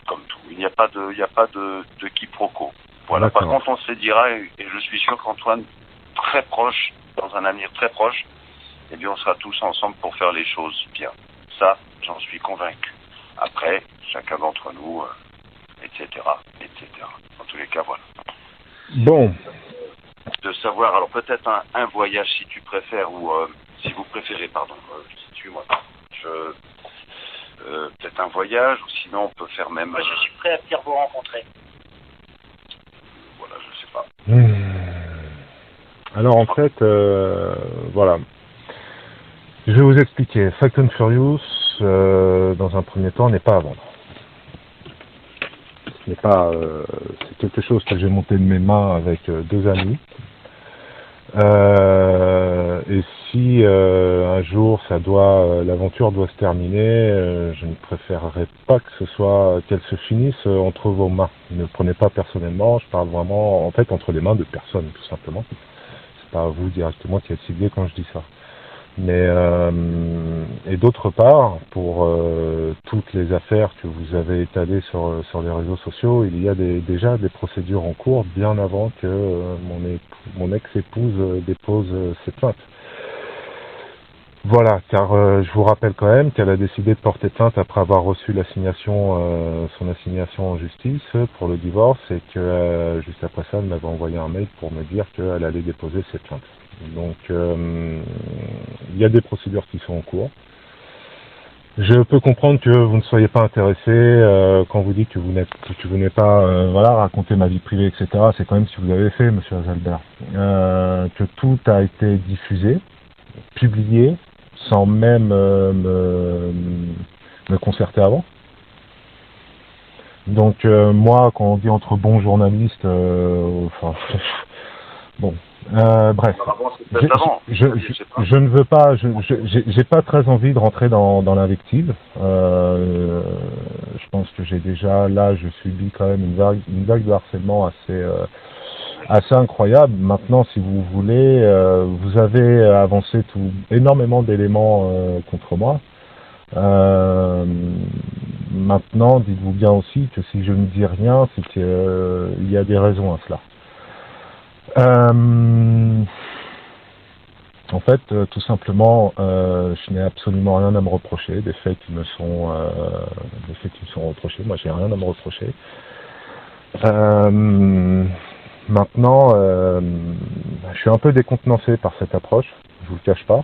comme tout. Il n'y a pas de quiproquo. Voilà. Par contre, on se dira, et je suis sûr qu'Antoine, très proche, dans un avenir très proche, eh bien, on sera tous ensemble pour faire les choses bien. Ça, j'en suis convaincu. Après, chacun d'entre nous, etc., etc. En tous les cas, voilà. Bon. De savoir, alors peut-être un voyage si tu préfères, ou si vous préférez, pardon, suis-moi. Peut-être un voyage, ou sinon on peut faire même... Moi, je suis prêt à venir vous rencontrer. Voilà, je sais pas. Alors en fait, voilà. Je vais vous expliquer. Fast and Furious, dans un premier temps, n'est pas à vendre. C'est quelque chose que j'ai monté de mes mains avec 2 amis. Et si un jour l'aventure doit se terminer, je ne préférerais pas qu'elle se finisse entre vos mains. Ne le prenez pas personnellement, je parle vraiment en fait entre les mains de personnes, tout simplement. C'est pas vous directement qui êtes ciblé quand je dis ça. Mais et d'autre part, pour toutes les affaires que vous avez étalées sur les réseaux sociaux, il y a déjà des procédures en cours bien avant que mon ex-épouse dépose ses plaintes. Voilà, car je vous rappelle quand même qu'elle a décidé de porter plainte après avoir reçu son assignation en justice pour le divorce, et que juste après ça, elle m'avait envoyé un mail pour me dire qu'elle allait déposer ses plaintes. Donc, il y a des procédures qui sont en cours. Je peux comprendre que vous ne soyez pas intéressé quand vous dites que vous n'êtes pas raconter ma vie privée, etc. C'est quand même ce que vous avez fait, Monsieur Azalbert. Que tout a été diffusé, publié, sans même me concerter avant. Donc moi, quand on dit entre bons journalistes, bon. Bref, je ne veux pas, j'ai pas très envie de rentrer dans l'invective. Je pense que je subis quand même une vague de harcèlement assez incroyable. Maintenant, si vous voulez, vous avez avancé énormément d'éléments contre moi. Maintenant, dites-vous bien aussi que si je ne dis rien, c'est qu'il y a des raisons à cela. En fait, tout simplement, je n'ai absolument rien à me reprocher des faits qui me sont reprochés. Moi, j'ai rien à me reprocher. Maintenant, je suis un peu décontenancé par cette approche. Je vous le cache pas.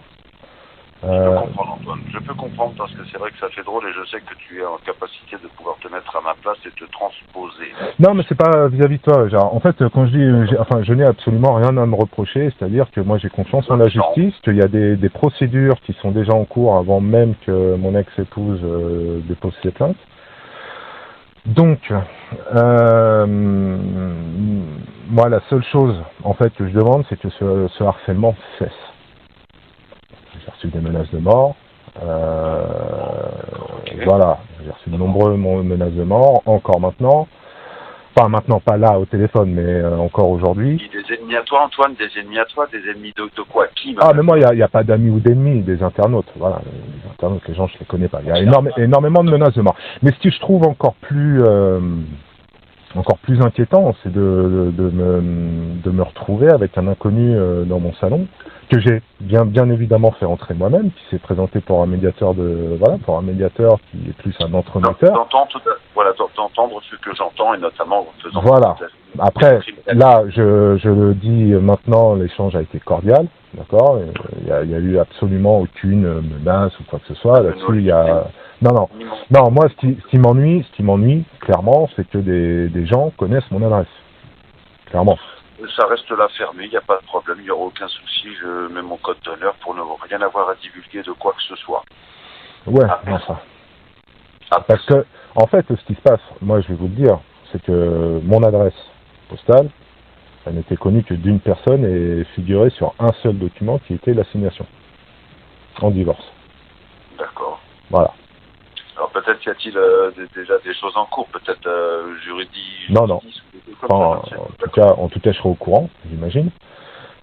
Je peux comprendre, Antoine. Je peux comprendre, parce que c'est vrai que ça fait drôle, et je sais que tu es en capacité de pouvoir te mettre à ma place et te transposer. Non, mais c'est pas vis-à-vis de toi. Genre, en fait, quand je dis, je n'ai absolument rien à me reprocher, c'est-à-dire que moi j'ai confiance en la justice, qu'il y a des procédures qui sont déjà en cours avant même que mon ex-épouse dépose ses plaintes. Donc, moi, la seule chose, en fait, que je demande, c'est que ce harcèlement cesse. J'ai reçu des menaces de mort. Voilà, j'ai reçu de nombreuses menaces de mort, encore maintenant. Enfin, maintenant, pas là au téléphone, mais encore aujourd'hui. Des ennemis à toi, Antoine, des ennemis à toi, des ennemis de quoi? Qui? Mais moi, il n'y a pas d'amis ou d'ennemis, des internautes. Voilà, les internautes, les gens, je les connais pas. Il y a énormément de menaces de mort. Mais ce que je trouve encore plus inquiétant, c'est de me retrouver avec un inconnu dans mon salon, que j'ai bien évidemment fait entrer moi-même, qui s'est présenté pour un médiateur qui est plus un entremetteur. D'entendre ce que j'entends, et notamment en faisant... Voilà. Après, là, je le dis maintenant, l'échange a été cordial, d'accord. Il y a eu absolument aucune menace ou quoi que ce soit. Là-dessus, il y a... Non, moi, ce qui m'ennuie, clairement, c'est que des gens connaissent mon adresse. Clairement. Ça reste là fermé, il n'y a pas de problème, il n'y aura aucun souci, je mets mon code d'honneur pour ne rien avoir à divulguer de quoi que ce soit. Ouais, non, ça. Parce que, en fait, ce qui se passe, moi, je vais vous le dire, c'est que mon adresse postale, elle n'était connue que d'une personne et figurait sur un seul document qui était l'assignation en divorce. D'accord. Voilà. Alors peut-être y a-t-il déjà des choses en cours, peut-être juridiques. Non. En tout cas, je serai au courant, j'imagine.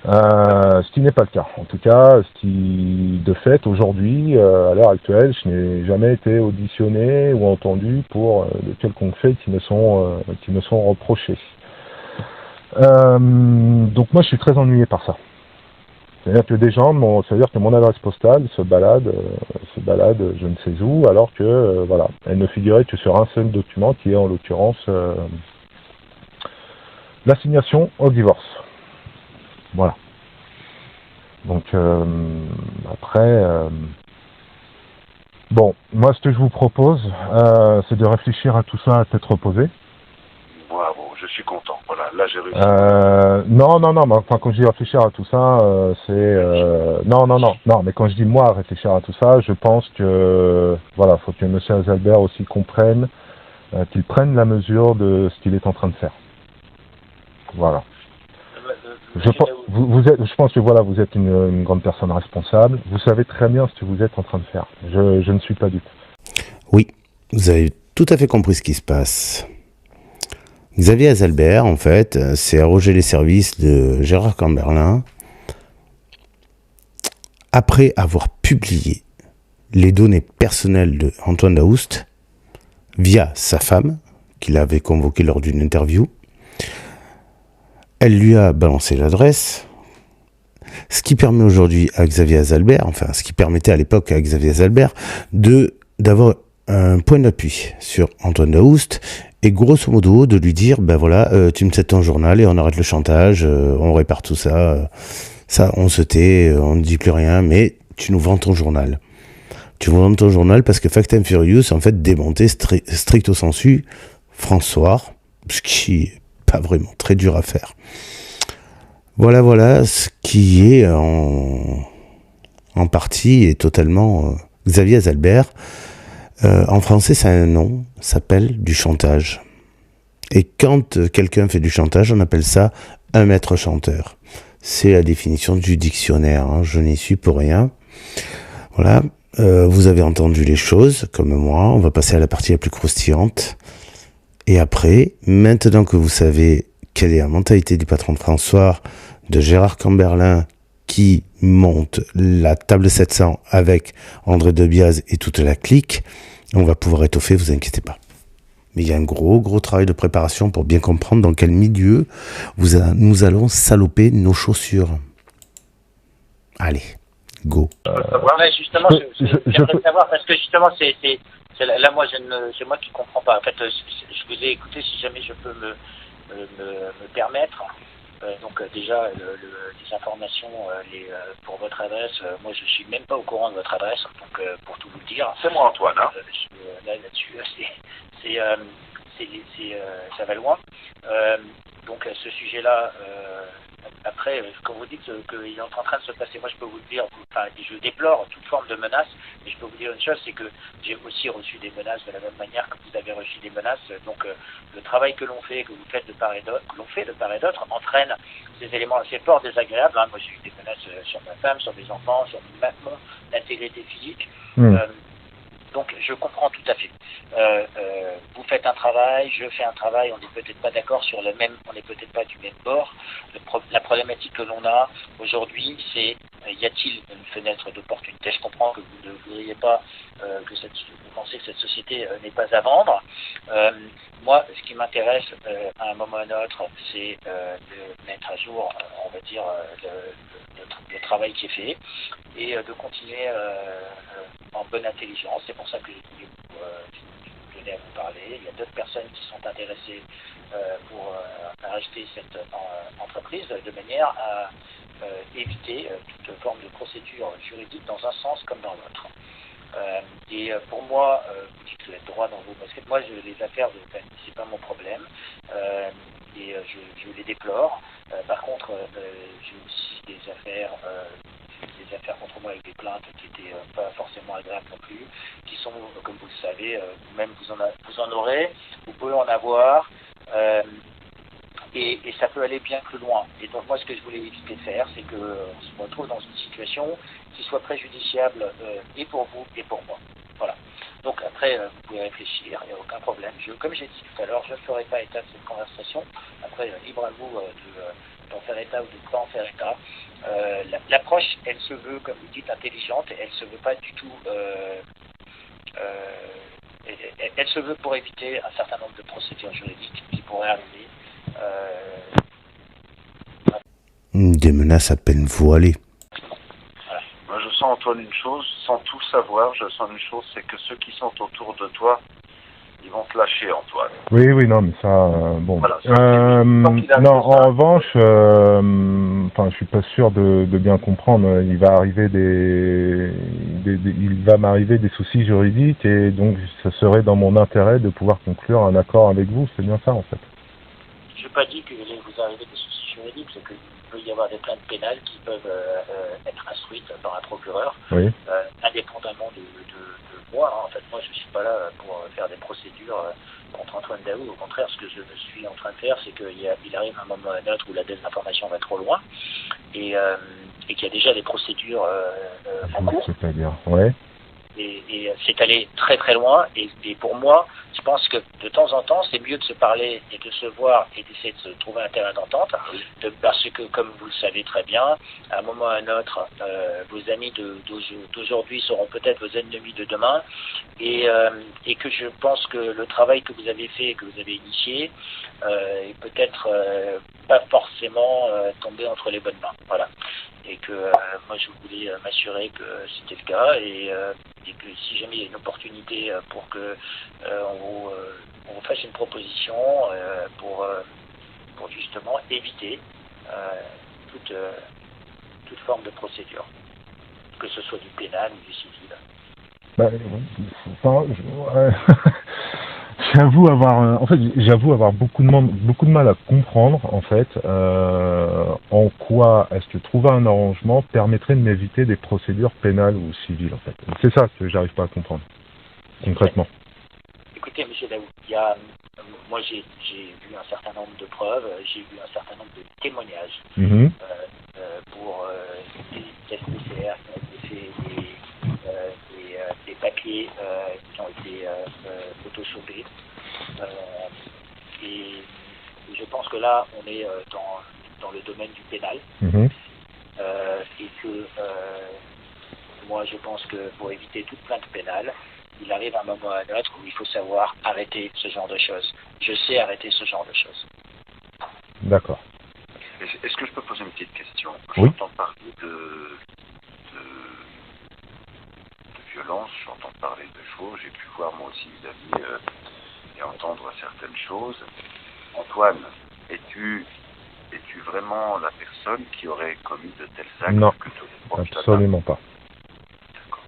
Ce qui n'est pas le cas. En tout cas, de fait, aujourd'hui, à l'heure actuelle, je n'ai jamais été auditionné ou entendu pour de quelconques faits qui me sont reprochés. Donc moi, je suis très ennuyé par ça. C'est-à-dire que des gens, c'est-à-dire que mon adresse postale se balade, je ne sais où, alors que voilà, elle ne figurait que sur un seul document, qui est en l'occurrence l'assignation au divorce. Voilà. Donc après, bon, moi ce que je vous propose, c'est de réfléchir à tout ça à tête reposée. Bravo, je suis content. Voilà, là j'ai réussi. Non, mais enfin quand je dis réfléchir à tout ça, non, mais quand je dis moi réfléchir à tout ça, je pense que voilà, faut que M. Azalbert aussi comprenne qu'il prenne la mesure de ce qu'il est en train de faire. Voilà. Je pense que voilà, vous êtes une grande personne responsable. Vous savez très bien ce que vous êtes en train de faire. Je ne suis pas dupe. Oui, vous avez tout à fait compris ce qui se passe. Xavier Azalbert, en fait, s'est arrogé les services de Gérard Camberlin après avoir publié les données personnelles de Antoine Daoust via sa femme, qu'il avait convoquée lors d'une interview. Elle lui a balancé l'adresse, ce qui permet aujourd'hui à Xavier Azalbert, enfin ce qui permettait à l'époque à Xavier Azalbert d'avoir un point d'appui sur Antoine Daoust et grosso modo de lui dire ben voilà, tu me cèdes ton journal et on arrête le chantage, on répare tout ça, on se tait, on ne dit plus rien, mais tu nous vends ton journal. Tu nous vends ton journal parce que Fact and Furious en fait démonté stricto sensu François, ce qui est pas vraiment très dur à faire. Voilà ce qui est en partie et totalement Xavier Azalbert. En français, ça a un nom, ça s'appelle du chantage. Et quand quelqu'un fait du chantage, on appelle ça un maître chanteur. C'est la définition du dictionnaire, hein, je n'y suis pour rien. Voilà, vous avez entendu les choses, comme moi, on va passer à la partie la plus croustillante. Et après, maintenant que vous savez quelle est la mentalité du patron de François, de Gérard Camberlin, qui monte la table 700 avec André Debiaz et toute la clique, on va pouvoir étoffer, vous inquiétez pas. Mais il y a un gros travail de préparation pour bien comprendre dans quel milieu nous allons saloper nos chaussures. Allez, go. Ouais, justement, j'aimerais savoir, parce que justement, là, moi, c'est moi qui comprends pas. En fait, je vous ai écouté, si jamais je peux me permettre. Donc déjà, les informations pour votre adresse, moi je suis même pas au courant de votre adresse, donc pour tout vous dire. C'est moi Antoine. Hein. Là-dessus, ça va loin. Donc ce sujet-là, après, quand vous dites qu'il est en train de se passer, moi je peux vous le dire, je déplore toute forme de menace, mais je peux vous dire une chose, c'est que j'ai aussi reçu des menaces de la même manière que vous avez reçu des menaces. Donc le travail que l'on fait, que vous faites de part et d'autre, entraîne des éléments assez forts, désagréables. Hein. Moi j'ai eu des menaces sur ma femme, sur mes enfants, sur mon intégrité physique. Donc je comprends tout à fait. Vous faites un travail, je fais un travail, on n'est peut-être pas d'accord on n'est peut-être pas du même bord. La problématique que l'on a aujourd'hui, c'est y a-t-il une fenêtre d'opportunité? Je comprends que vous ne voudriez pas vous pensez que cette société n'est pas à vendre. Moi, ce qui m'intéresse à un moment ou à un autre, c'est de mettre à jour, on va dire, le travail qui est fait et de continuer en bonne intelligence. C'est pour ça que j'ai voulu vous donner à vous parler. Il y a d'autres personnes qui sont intéressées pour racheter cette entreprise de manière à éviter toute forme de procédure juridique dans un sens comme dans l'autre. Et pour moi, vous dites que vous êtes droit dans vos baskets. Moi, les affaires de famille, c'est pas mon problème. Et je les déplore. Par contre, j'ai aussi des affaires contre moi avec des plaintes qui étaient pas forcément agréables non plus, qui sont, comme vous le savez, vous-même vous en aurez, vous pouvez en avoir. Et ça peut aller bien plus loin. Et donc moi, ce que je voulais éviter de faire, c'est qu'on se retrouve dans une situation qui soit préjudiciable et pour vous et pour moi. Voilà. Donc après, vous pouvez réfléchir, il n'y a aucun problème. Comme j'ai dit tout à l'heure, je ne ferai pas état de cette conversation. Après, libre à vous d'en faire état ou de ne pas en faire état. L'approche, elle se veut, comme vous dites, intelligente, elle se veut pas du tout. Elle se veut pour éviter un certain nombre de procédures juridiques qui pourraient arriver. Des menaces à peine voilées. Voilà. Moi, je sens, Antoine, une chose, sans tout savoir, je sens une chose, c'est que ceux qui sont autour de toi, ils vont te lâcher, Antoine. Oui, non, mais ça, bon. Voilà, non, en revanche, je suis pas sûr de bien comprendre. Il va m'arriver des soucis juridiques et donc ça serait dans mon intérêt de pouvoir conclure un accord avec vous. C'est bien ça, en fait. Je n'ai pas dit qu'il allait vous arriver des soucis juridiques, c'est qu'il peut y avoir des plaintes pénales qui peuvent être instruites par un procureur, oui. Indépendamment de moi. En fait, moi, je ne suis pas là pour faire des procédures contre Antoine Daoust. Au contraire, ce que je suis en train de faire, c'est qu'il arrive un moment ou un autre où la désinformation va trop loin et qu'il y a déjà des procédures en cours. C'est-à-dire, ouais. Et c'est allé très très loin et pour moi, je pense que de temps en temps, c'est mieux de se parler et de se voir et d'essayer de se trouver un terrain d'entente, parce que, comme vous le savez très bien, à un moment ou à un autre, vos amis d'aujourd'hui seront peut-être vos ennemis de demain, et que je pense que le travail que vous avez fait et que vous avez initié est peut-être pas forcément tombé entre les bonnes mains. Voilà. Et que moi je voulais m'assurer que c'était le cas et que si jamais il y a une opportunité pour que on vous fasse une proposition pour justement éviter toute forme de procédure, que ce soit du pénal ou du civil. J'avoue avoir beaucoup de mal à comprendre en fait en quoi est-ce que trouver un arrangement permettrait de m'éviter des procédures pénales ou civiles en fait. C'est ça que j'arrive pas à comprendre concrètement. Écoutez, monsieur Daoust, moi j'ai vu un certain nombre de preuves, j'ai vu un certain nombre de témoignages pour des tests PCR qui ont été faits, des papiers qui ont été photoshopés. Et je pense que là, on est dans le domaine du pénal. Et que moi, je pense que pour éviter toute plainte pénale, il arrive un moment ou à un autre où il faut savoir arrêter ce genre de choses. Je sais arrêter ce genre de choses. D'accord. Est-ce que je peux poser une petite question? Oui. J'entends parler de violence, j'entends parler de choses, j'ai pu voir moi aussi des amis et entendre certaines choses. Antoine, es-tu vraiment la personne qui aurait commis de tels actes? Non, que tu absolument pas. D'accord.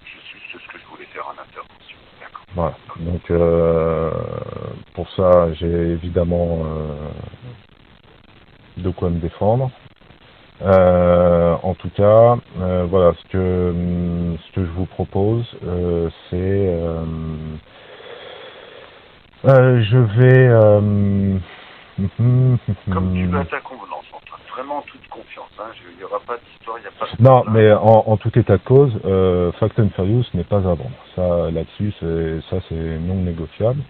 C'est ce que je voulais faire en intervention. D'accord. Voilà. Donc pour ça, j'ai évidemment de quoi me défendre. En tout cas, voilà, ce que je vous propose, c'est je vais comme tu veux à ta convenance, Antoine. Vraiment en toute confiance. Il n'y aura pas d'histoire, il n'y a pas de... Non, mais en tout état de cause, Fast and Furious n'est pas à vendre. Ça, là-dessus, c'est non négociable.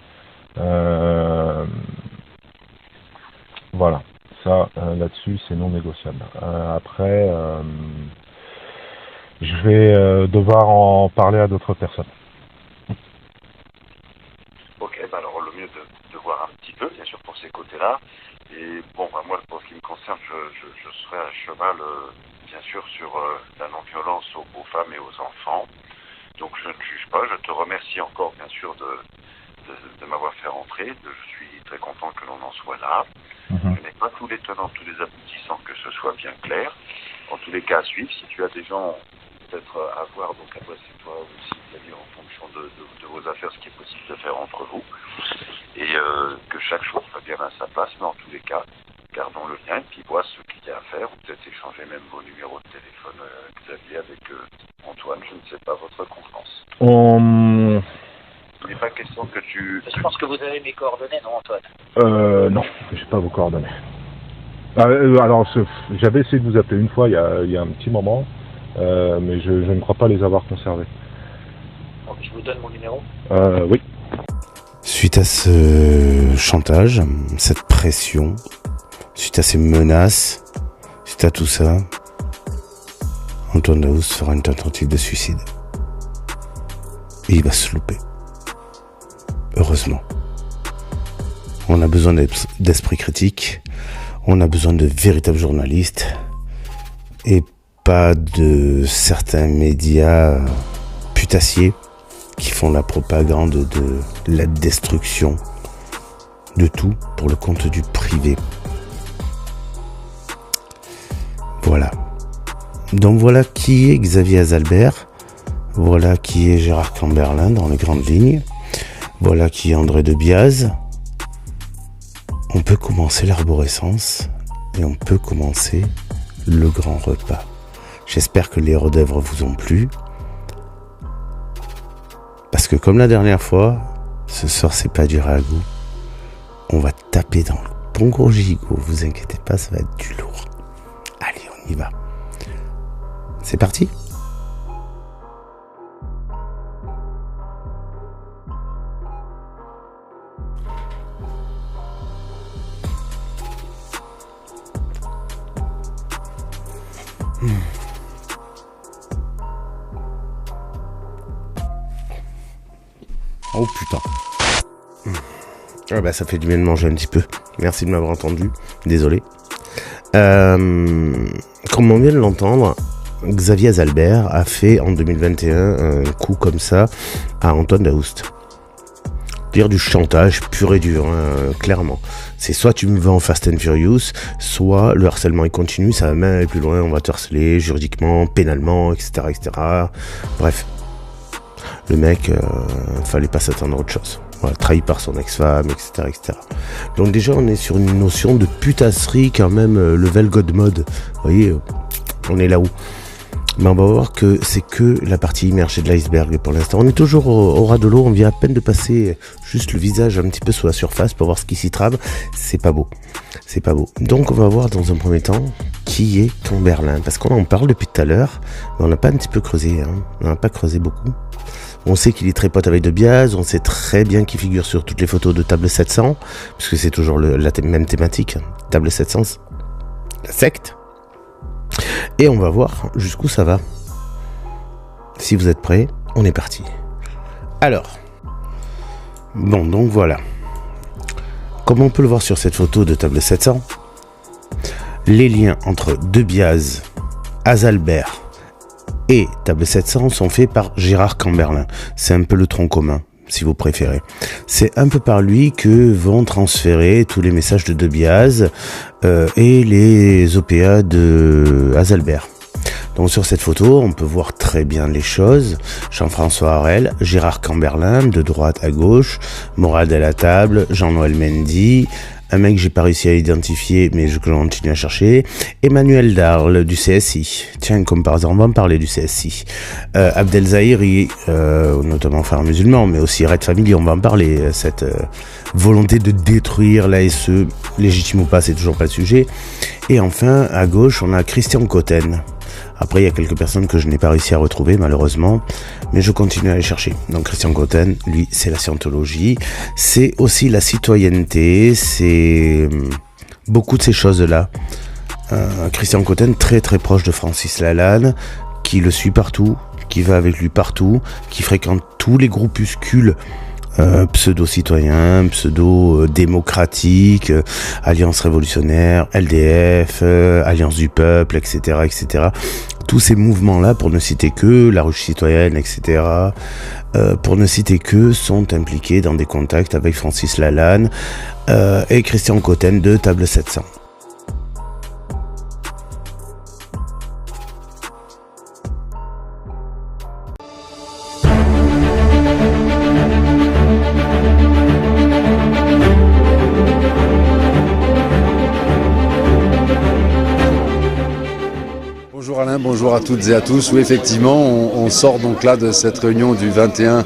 Voilà. Ça, là-dessus, c'est non négociable. Après, je vais devoir en parler à d'autres personnes. Ok, alors le mieux de voir un petit peu, bien sûr, pour ces côtés-là. Et bon, moi, pour ce qui me concerne, je serai à cheval, bien sûr, sur la non-violence aux femmes et aux enfants. Donc je ne juge pas. Je te remercie encore, bien sûr, de m'avoir fait rentrer. Je suis très content que l'on en soit là. Je n'ai pas tous les tenants, tous les aboutissants, que ce soit bien clair. En tous les cas, à suivre. Si tu as des gens peut-être à voir, donc adresse-toi aussi, c'est-à-dire en fonction de vos affaires, ce qui est possible de faire entre vous. Et que chaque chose soit bien à sa place, mais en tous les cas, gardons le lien, puis vois ce qu'il y a à faire, ou peut-être échanger même vos numéros de téléphone, Xavier, avec Antoine, je ne sais pas, votre confiance. Il n'est pas question que tu... Je pense que vous avez mes coordonnées, non, Antoine? Non, j'ai pas vos coordonnées. Alors, j'avais essayé de vous appeler une fois, il y a un petit moment, mais je ne crois pas les avoir conservés. Donc, je vous donne mon numéro? Oui. Suite à ce chantage, cette pression, suite à ces menaces, suite à tout ça, Antoine Daoust fera une tentative de suicide. Et il va se louper. Heureusement. On a besoin d'esprit critique, on a besoin de véritables journalistes, et pas de certains médias putassiers qui font la propagande de la destruction de tout pour le compte du privé. Voilà. Donc voilà qui est Xavier Azalbert, voilà qui est Gérard Camberlin dans les grandes lignes, voilà qui est André de Biase. On peut commencer l'arborescence et on peut commencer le grand repas. J'espère que les hors d'œuvre vous ont plu. Parce que comme la dernière fois, ce soir c'est pas du ragoût. On va taper dans le bon gros gigot, vous inquiétez pas, ça va être du lourd. Allez, on y va. C'est parti ? Oh putain. Ah bah ça fait du bien de manger un petit peu. Merci de m'avoir entendu. Désolé. Comme on vient de l'entendre, Xavier Azalbert a fait en 2021 un coup comme ça à Antoine Daoust. Dire du chantage pur et dur, hein, clairement. C'est soit tu me vends Fast and Furious, soit le harcèlement est continu, ça va même aller plus loin, on va te harceler juridiquement, pénalement, etc. etc. Bref. Le mec, fallait pas s'attendre à autre chose. Voilà, trahi par son ex-femme, etc., etc. Donc déjà, on est sur une notion de putasserie quand même, level God mode. Vous voyez, on est là où. Mais on va voir que c'est que la partie immergée de l'iceberg pour l'instant. On est toujours au ras de l'eau, on vient à peine de passer juste le visage un petit peu sous la surface pour voir ce qui s'y trame. C'est pas beau. C'est pas beau. Donc on va voir dans un premier temps qui est Camberlin. Parce qu'on en parle depuis tout à l'heure, mais on n'a pas un petit peu creusé. Hein. On n'a pas creusé beaucoup. On sait qu'il est très pote avec De Biase, on sait très bien qu'il figure sur toutes les photos de Table 700, puisque c'est toujours même thématique. Table 700, la secte. Et on va voir jusqu'où ça va. Si vous êtes prêts, on est parti. Alors, bon, donc voilà. Comme on peut le voir sur cette photo de Table 700, les liens entre De Biase, Azalbert et Table 700 sont faits par Gérard Camberlin. C'est un peu le tronc commun, si vous préférez. C'est un peu par lui que vont transférer tous les messages de Biase et les OPA de Azalbert. Donc sur cette photo, on peut voir très bien les choses. Jean-François Harel, Gérard Camberlin, de droite à gauche, Morad à la table, Jean-Noël Mendy, un mec que j'ai pas réussi à identifier, mais je continue à chercher, Emmanuel Darle, du CSI. Tiens, comme par hasard, on va en parler du CSI. Abdel Zahiri, notamment frère musulman, mais aussi Red Family, on va en parler. Cette volonté de détruire l'ASE, légitime ou pas, c'est toujours pas le sujet. Et enfin, à gauche, on a Christian Cotten. Après, il y a quelques personnes que je n'ai pas réussi à retrouver, malheureusement, mais je continue à les chercher. Donc, Christian Cotten, lui, c'est la scientologie, c'est aussi la citoyenneté, c'est beaucoup de ces choses-là. Christian Cotten, très très proche de Francis Lalanne, qui le suit partout, qui va avec lui partout, qui fréquente tous les groupuscules pseudo-citoyens, pseudo-démocratiques, Alliance révolutionnaire, LDF, Alliance du peuple, etc., etc. Tous ces mouvements-là, pour ne citer que la Ruche citoyenne, etc., pour ne citer que, sont impliqués dans des contacts avec Francis Lalanne et Christian Cotten de Table 700. Bonjour Alain, bonjour à toutes et à tous. Oui, effectivement, on sort donc là de cette réunion du 21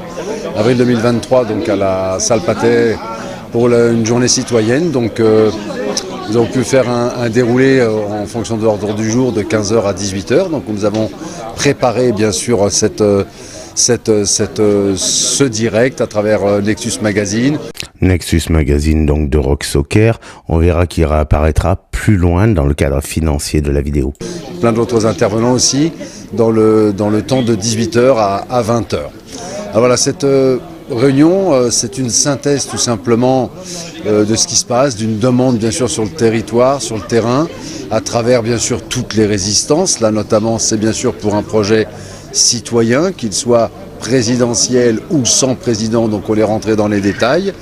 avril 2023 donc à la salle Pathé pour une journée citoyenne. Donc nous avons pu faire un déroulé en fonction de l'ordre du jour de 15h à 18h. Donc nous avons préparé bien sûr ce direct à travers Nexus Magazine. Nexus Magazine donc de Rock Soccer, on verra qu'il réapparaîtra plus loin dans le cadre financier de la vidéo. Plein d'autres intervenants aussi dans le temps de 18h à 20h. Alors voilà, cette réunion, c'est une synthèse tout simplement de ce qui se passe, d'une demande bien sûr sur le territoire, sur le terrain, à travers bien sûr toutes les résistances. Là notamment, c'est bien sûr pour un projet citoyen, qu'il soit présidentiel ou sans président, donc on est rentré dans les détails.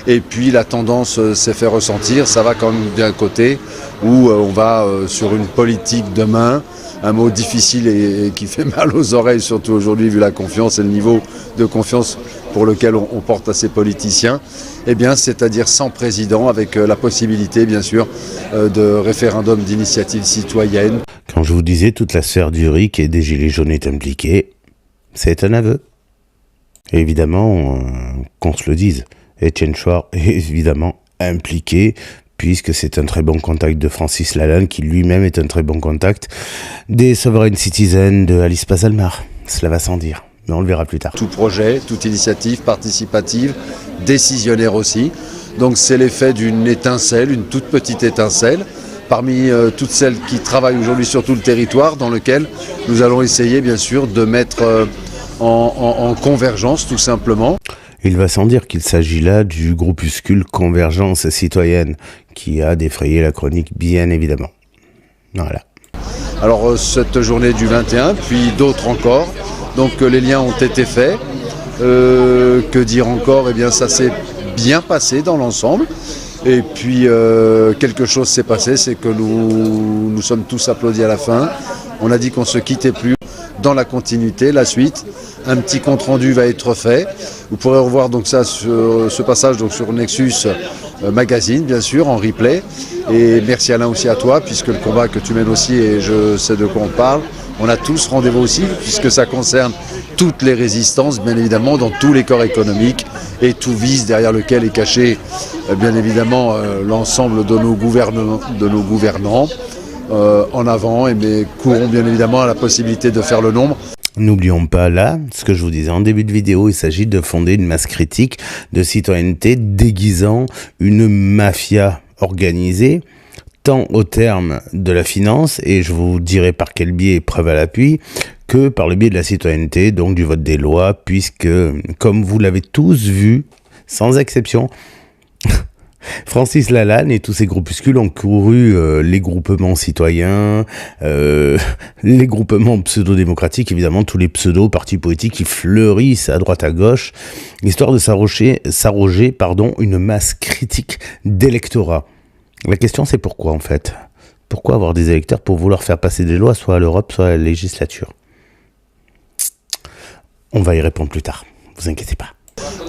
Et puis la tendance s'est fait ressentir, ça va quand même d'un côté où on va sur une politique demain, un mot difficile et qui fait mal aux oreilles, surtout aujourd'hui vu la confiance et le niveau de confiance pour lequel on porte à ces politiciens, eh bien c'est-à-dire sans président, avec la possibilité bien sûr de référendum d'initiative citoyenne. Quand je vous disais toute la sphère du RIC et des Gilets jaunes est impliquée, c'est un aveu. Et évidemment, qu'on se le dise, Étienne Chouard est évidemment impliqué, puisque c'est un très bon contact de Francis Lalanne, qui lui-même est un très bon contact des Sovereign Citizens de Alice Pazalmar. Cela va sans dire, mais on le verra plus tard. Tout projet, toute initiative participative, décisionnaire aussi. Donc c'est l'effet d'une étincelle, une toute petite étincelle, parmi toutes celles qui travaillent aujourd'hui sur tout le territoire, dans lequel nous allons essayer bien sûr de mettre en convergence tout simplement. Il va sans dire qu'il s'agit là du groupuscule Convergence Citoyenne qui a défrayé la chronique bien évidemment. Voilà. Alors cette journée du 21, puis d'autres encore, donc les liens ont été faits. Que dire encore? Eh bien ça s'est bien passé dans l'ensemble. Et puis quelque chose s'est passé, c'est que nous sommes tous applaudis à la fin. On a dit qu'on ne se quittait plus. Dans la continuité, la suite, un petit compte rendu va être fait. Vous pourrez revoir donc ça sur ce passage donc sur Nexus Magazine, bien sûr, en replay. Et merci Alain aussi à toi, puisque le combat que tu mènes aussi, et je sais de quoi on parle, on a tous rendez-vous aussi, puisque ça concerne toutes les résistances, bien évidemment, dans tous les corps économiques, et tout vise derrière lequel est caché, bien évidemment, l'ensemble de nos gouvernants. En avant, mais courons bien évidemment à la possibilité de faire le nombre. N'oublions pas là, ce que je vous disais en début de vidéo, il s'agit de fonder une masse critique de citoyenneté déguisant une mafia organisée, tant au terme de la finance, et je vous dirai par quel biais, preuve à l'appui, que par le biais de la citoyenneté, donc du vote des lois, puisque, comme vous l'avez tous vu, sans exception, Francis Lalanne et tous ces groupuscules ont couru les groupements citoyens, les groupements pseudo-démocratiques, évidemment tous les pseudo-partis politiques qui fleurissent à droite à gauche, histoire de s'arroger une masse critique d'électorat. La question c'est pourquoi en fait? Pourquoi avoir des électeurs pour vouloir faire passer des lois soit à l'Europe, soit à la législature? On va y répondre plus tard, vous inquiétez pas.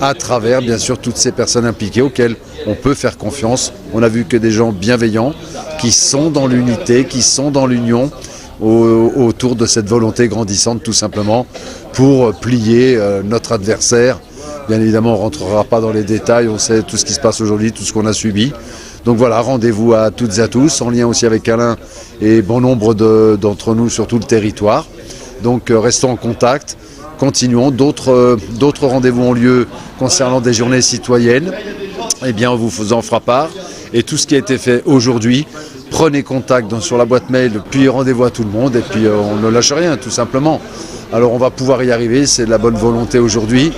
À travers, bien sûr, toutes ces personnes impliquées auxquelles on peut faire confiance. On a vu que des gens bienveillants qui sont dans l'unité, qui sont dans l'union autour de cette volonté grandissante, tout simplement, pour plier notre adversaire. Bien évidemment, on ne rentrera pas dans les détails, on sait tout ce qui se passe aujourd'hui, tout ce qu'on a subi. Donc voilà, rendez-vous à toutes et à tous, en lien aussi avec Alain et bon nombre d'entre nous sur tout le territoire. Donc restons en contact. Continuons, d'autres rendez-vous ont lieu concernant des journées citoyennes, eh bien on vous en fera part. Et tout ce qui a été fait aujourd'hui, prenez contact sur la boîte mail, puis rendez-vous à tout le monde, et puis on ne lâche rien, tout simplement. Alors on va pouvoir y arriver, c'est de la bonne volonté aujourd'hui.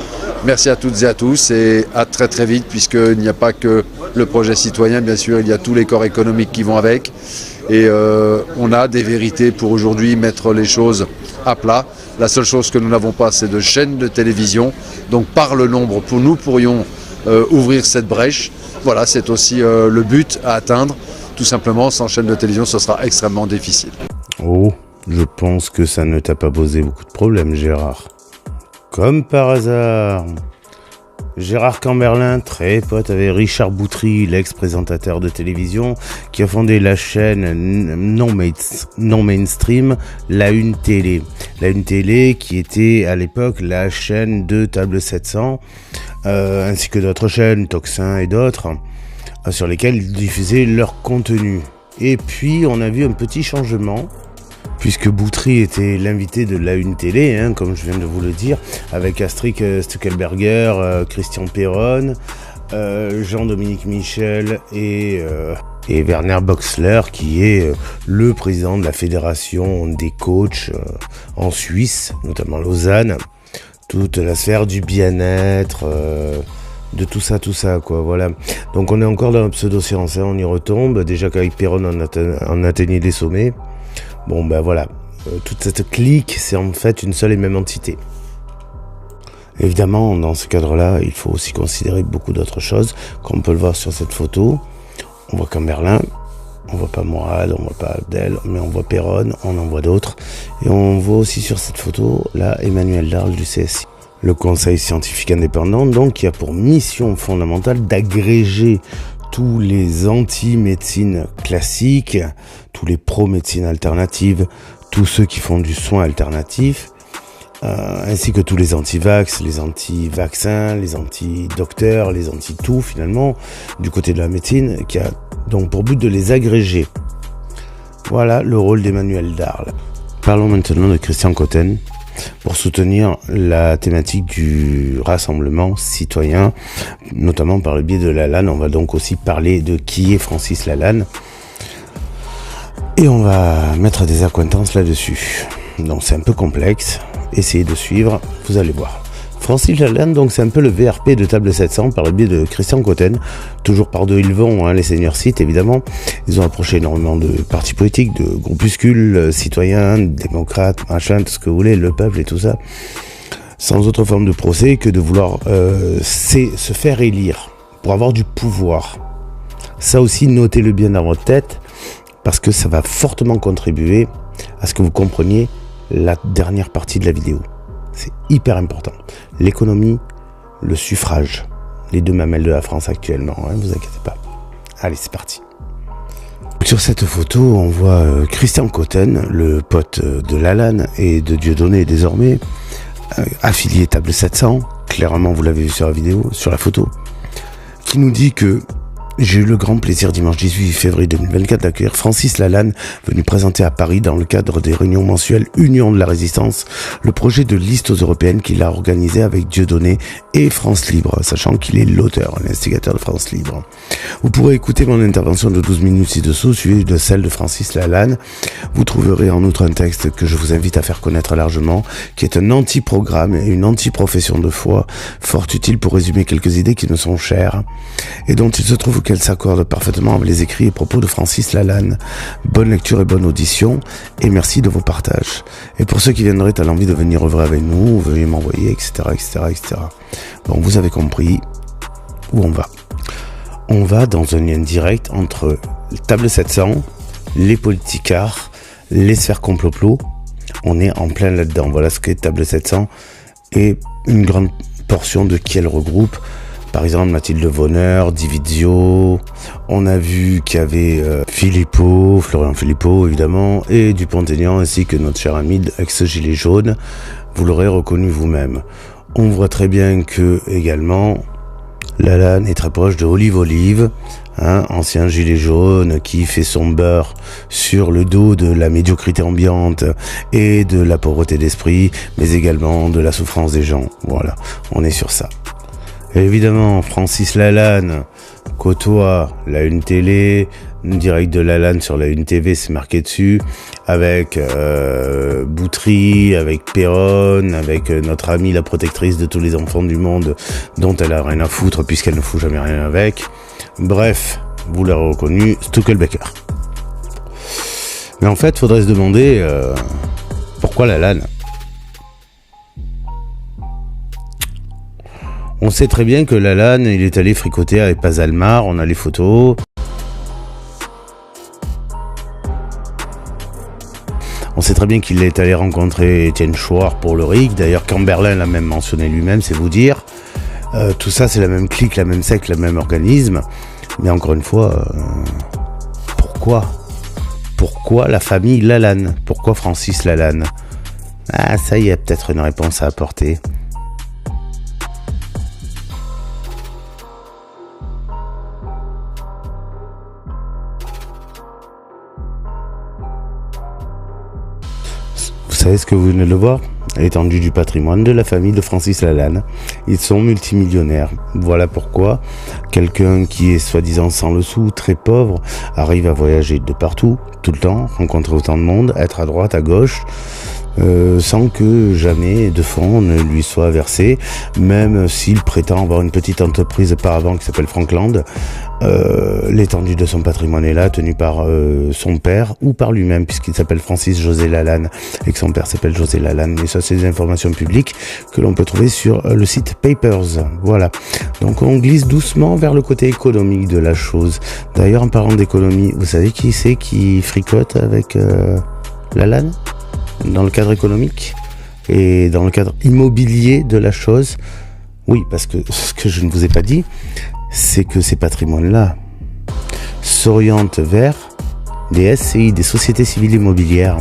Merci à toutes et à tous, et à très très vite, puisqu'il n'y a pas que le projet citoyen, bien sûr, il y a tous les corps économiques qui vont avec. Et on a des vérités pour aujourd'hui mettre les choses à plat. La seule chose que nous n'avons pas, c'est de chaîne de télévision. Donc par le nombre, nous pourrions ouvrir cette brèche. Voilà, c'est aussi le but à atteindre. Tout simplement, sans chaîne de télévision, ce sera extrêmement difficile. Oh, je pense que ça ne t'a pas posé beaucoup de problèmes, Gérard. Comme par hasard. Gérard Camberlin, très pote avec Richard Boutry, l'ex-présentateur de télévision, qui a fondé la chaîne non mainstream, La Une Télé. La Une Télé qui était à l'époque la chaîne de Table 700, ainsi que d'autres chaînes, Toxin et d'autres, sur lesquelles ils diffusaient leur contenu. Et puis on a vu un petit changement, puisque Boutry était l'invité de La Une Télé, comme je viens de vous le dire, avec Astrid Stuckelberger, Christian Perron, Jean-Dominique Michel et Werner Boxler, qui est le président de la fédération des coachs en Suisse, notamment Lausanne. Toute la sphère du bien-être, de tout ça, quoi, voilà. Donc on est encore dans la pseudo-science, hein, on y retombe. Déjà qu'avec Perron, on atteignait des sommets. Bon, ben voilà. Toute cette clique, c'est en fait une seule et même entité. Évidemment, dans ce cadre-là, il faut aussi considérer beaucoup d'autres choses, comme on peut le voir sur cette photo. On voit Camberlin, on voit pas Morad, on voit pas Abdel, mais on voit Perron, on en voit d'autres. Et on voit aussi sur cette photo, là, Emmanuel Darl du CSI. Le Conseil scientifique indépendant, donc, qui a pour mission fondamentale d'agréger tous les anti-médecine classiques, tous les pro-médecine alternative, tous ceux qui font du soin alternatif, ainsi que tous les anti-vax, les anti-vaccins, les anti-docteurs, les anti-tout finalement, du côté de la médecine, qui a donc pour but de les agréger. Voilà le rôle d'Emmanuel Darl. Parlons maintenant de Christian Cotten pour soutenir la thématique du rassemblement citoyen, notamment par le biais de Lalanne. On va donc aussi parler de qui est Francis Lalanne. Et on va mettre des accointances là-dessus. Donc c'est un peu complexe. Essayez de suivre, vous allez voir. Francis Lalanne, donc c'est un peu le VRP de Table 700 par le biais de Christian Cotten. Toujours par deux ils vont, hein, les seigneurs citent évidemment. Ils ont approché énormément de partis politiques, de groupuscules citoyens, démocrates, machin, tout ce que vous voulez, le peuple et tout ça. Sans autre forme de procès que de vouloir se faire élire pour avoir du pouvoir. Ça aussi, notez-le bien dans votre tête, parce que ça va fortement contribuer à ce que vous compreniez la dernière partie de la vidéo. C'est hyper important. L'économie, le suffrage, les deux mamelles de la France actuellement, hein, vous inquiétez pas. Allez, c'est parti. Sur cette photo, on voit Christian Cotten, le pote de Lalanne et de Dieudonné désormais, affilié Table 700, clairement vous l'avez vu sur la vidéo, sur la photo, qui nous dit que j'ai eu le grand plaisir dimanche 18 février 2024 d'accueillir Francis Lalanne, venu présenter à Paris dans le cadre des réunions mensuelles Union de la Résistance, le projet de liste aux européennes qu'il a organisé avec Dieudonné et France Libre, sachant qu'il est l'auteur, l'instigateur de France Libre. Vous pourrez écouter mon intervention de 12 minutes ci-dessous, suivie de celle de Francis Lalanne. Vous trouverez en outre un texte que je vous invite à faire connaître largement, qui est un anti-programme et une anti-profession de foi, fort utile pour résumer quelques idées qui me sont chères, et dont il se trouve qu'elle s'accorde parfaitement avec les écrits et propos de Francis Lalanne. Bonne lecture et bonne audition, et merci de vos partages. Et pour ceux qui viendraient à l'envie de venir œuvrer avec nous, veuillez m'envoyer, etc., etc., etc. Bon, vous avez compris où on va. On va dans un lien direct entre Table 700, les politicards, les sphères complot. On est en plein là-dedans. Voilà ce qu'est Table 700 et une grande portion de qui elle regroupe. Par exemple, Mathilde Vonner, Divizio, on a vu qu'il y avait Florian Philippot évidemment, et Dupont-Aignan, ainsi que notre cher ami ex-gilet jaune. Vous l'aurez reconnu vous-même. On voit très bien que, également, Lalanne est très proche de Olive, hein, ancien gilet jaune qui fait son beurre sur le dos de la médiocrité ambiante et de la pauvreté d'esprit, mais également de la souffrance des gens. Voilà, on est sur ça. Et évidemment, Francis Lalanne côtoie la Une Télé, direct de Lalanne sur la Une TV, c'est marqué dessus, avec Boutry, avec Perron, avec notre amie la protectrice de tous les enfants du monde, dont elle a rien à foutre puisqu'elle ne fout jamais rien avec. Bref, vous l'aurez reconnu, Stuckelbecker. Mais en fait, faudrait se demander pourquoi Lalanne. On sait très bien que Lalanne, il est allé fricoter avec Paz Almar, on a les photos. On sait très bien qu'il est allé rencontrer Étienne Chouard pour le RIC. D'ailleurs, Camberlin l'a même mentionné lui-même, c'est vous dire. Tout ça, c'est la même clique, la même secte, le même organisme. Mais encore une fois, pourquoi ? Pourquoi la famille Lalanne ? Pourquoi Francis Lalanne ? Ah, ça, il y a peut-être une réponse à apporter. Vous savez ce que vous venez de le voir? L'étendue du patrimoine de la famille de Francis Lalanne. Ils sont multimillionnaires. Voilà pourquoi quelqu'un qui est soi-disant sans le sou, très pauvre, arrive à voyager de partout, tout le temps, rencontrer autant de monde, être à droite, à gauche, sans que jamais de fonds ne lui soit versé, même s'il prétend avoir une petite entreprise par avant qui s'appelle Frankland. L'étendue de son patrimoine est là, tenu par son père ou par lui-même, puisqu'il s'appelle Francis José Lalanne et que son père s'appelle José Lalanne. Mais ça, c'est des informations publiques que l'on peut trouver sur le site Papers. Voilà. Donc on glisse doucement vers le côté économique de la chose. D'ailleurs, en parlant d'économie, vous savez qui c'est qui fricote avec Lalanne dans le cadre économique et dans le cadre immobilier de la chose? Oui, parce que ce que je ne vous ai pas dit, c'est que ces patrimoines-là s'orientent vers des SCI, des sociétés civiles immobilières.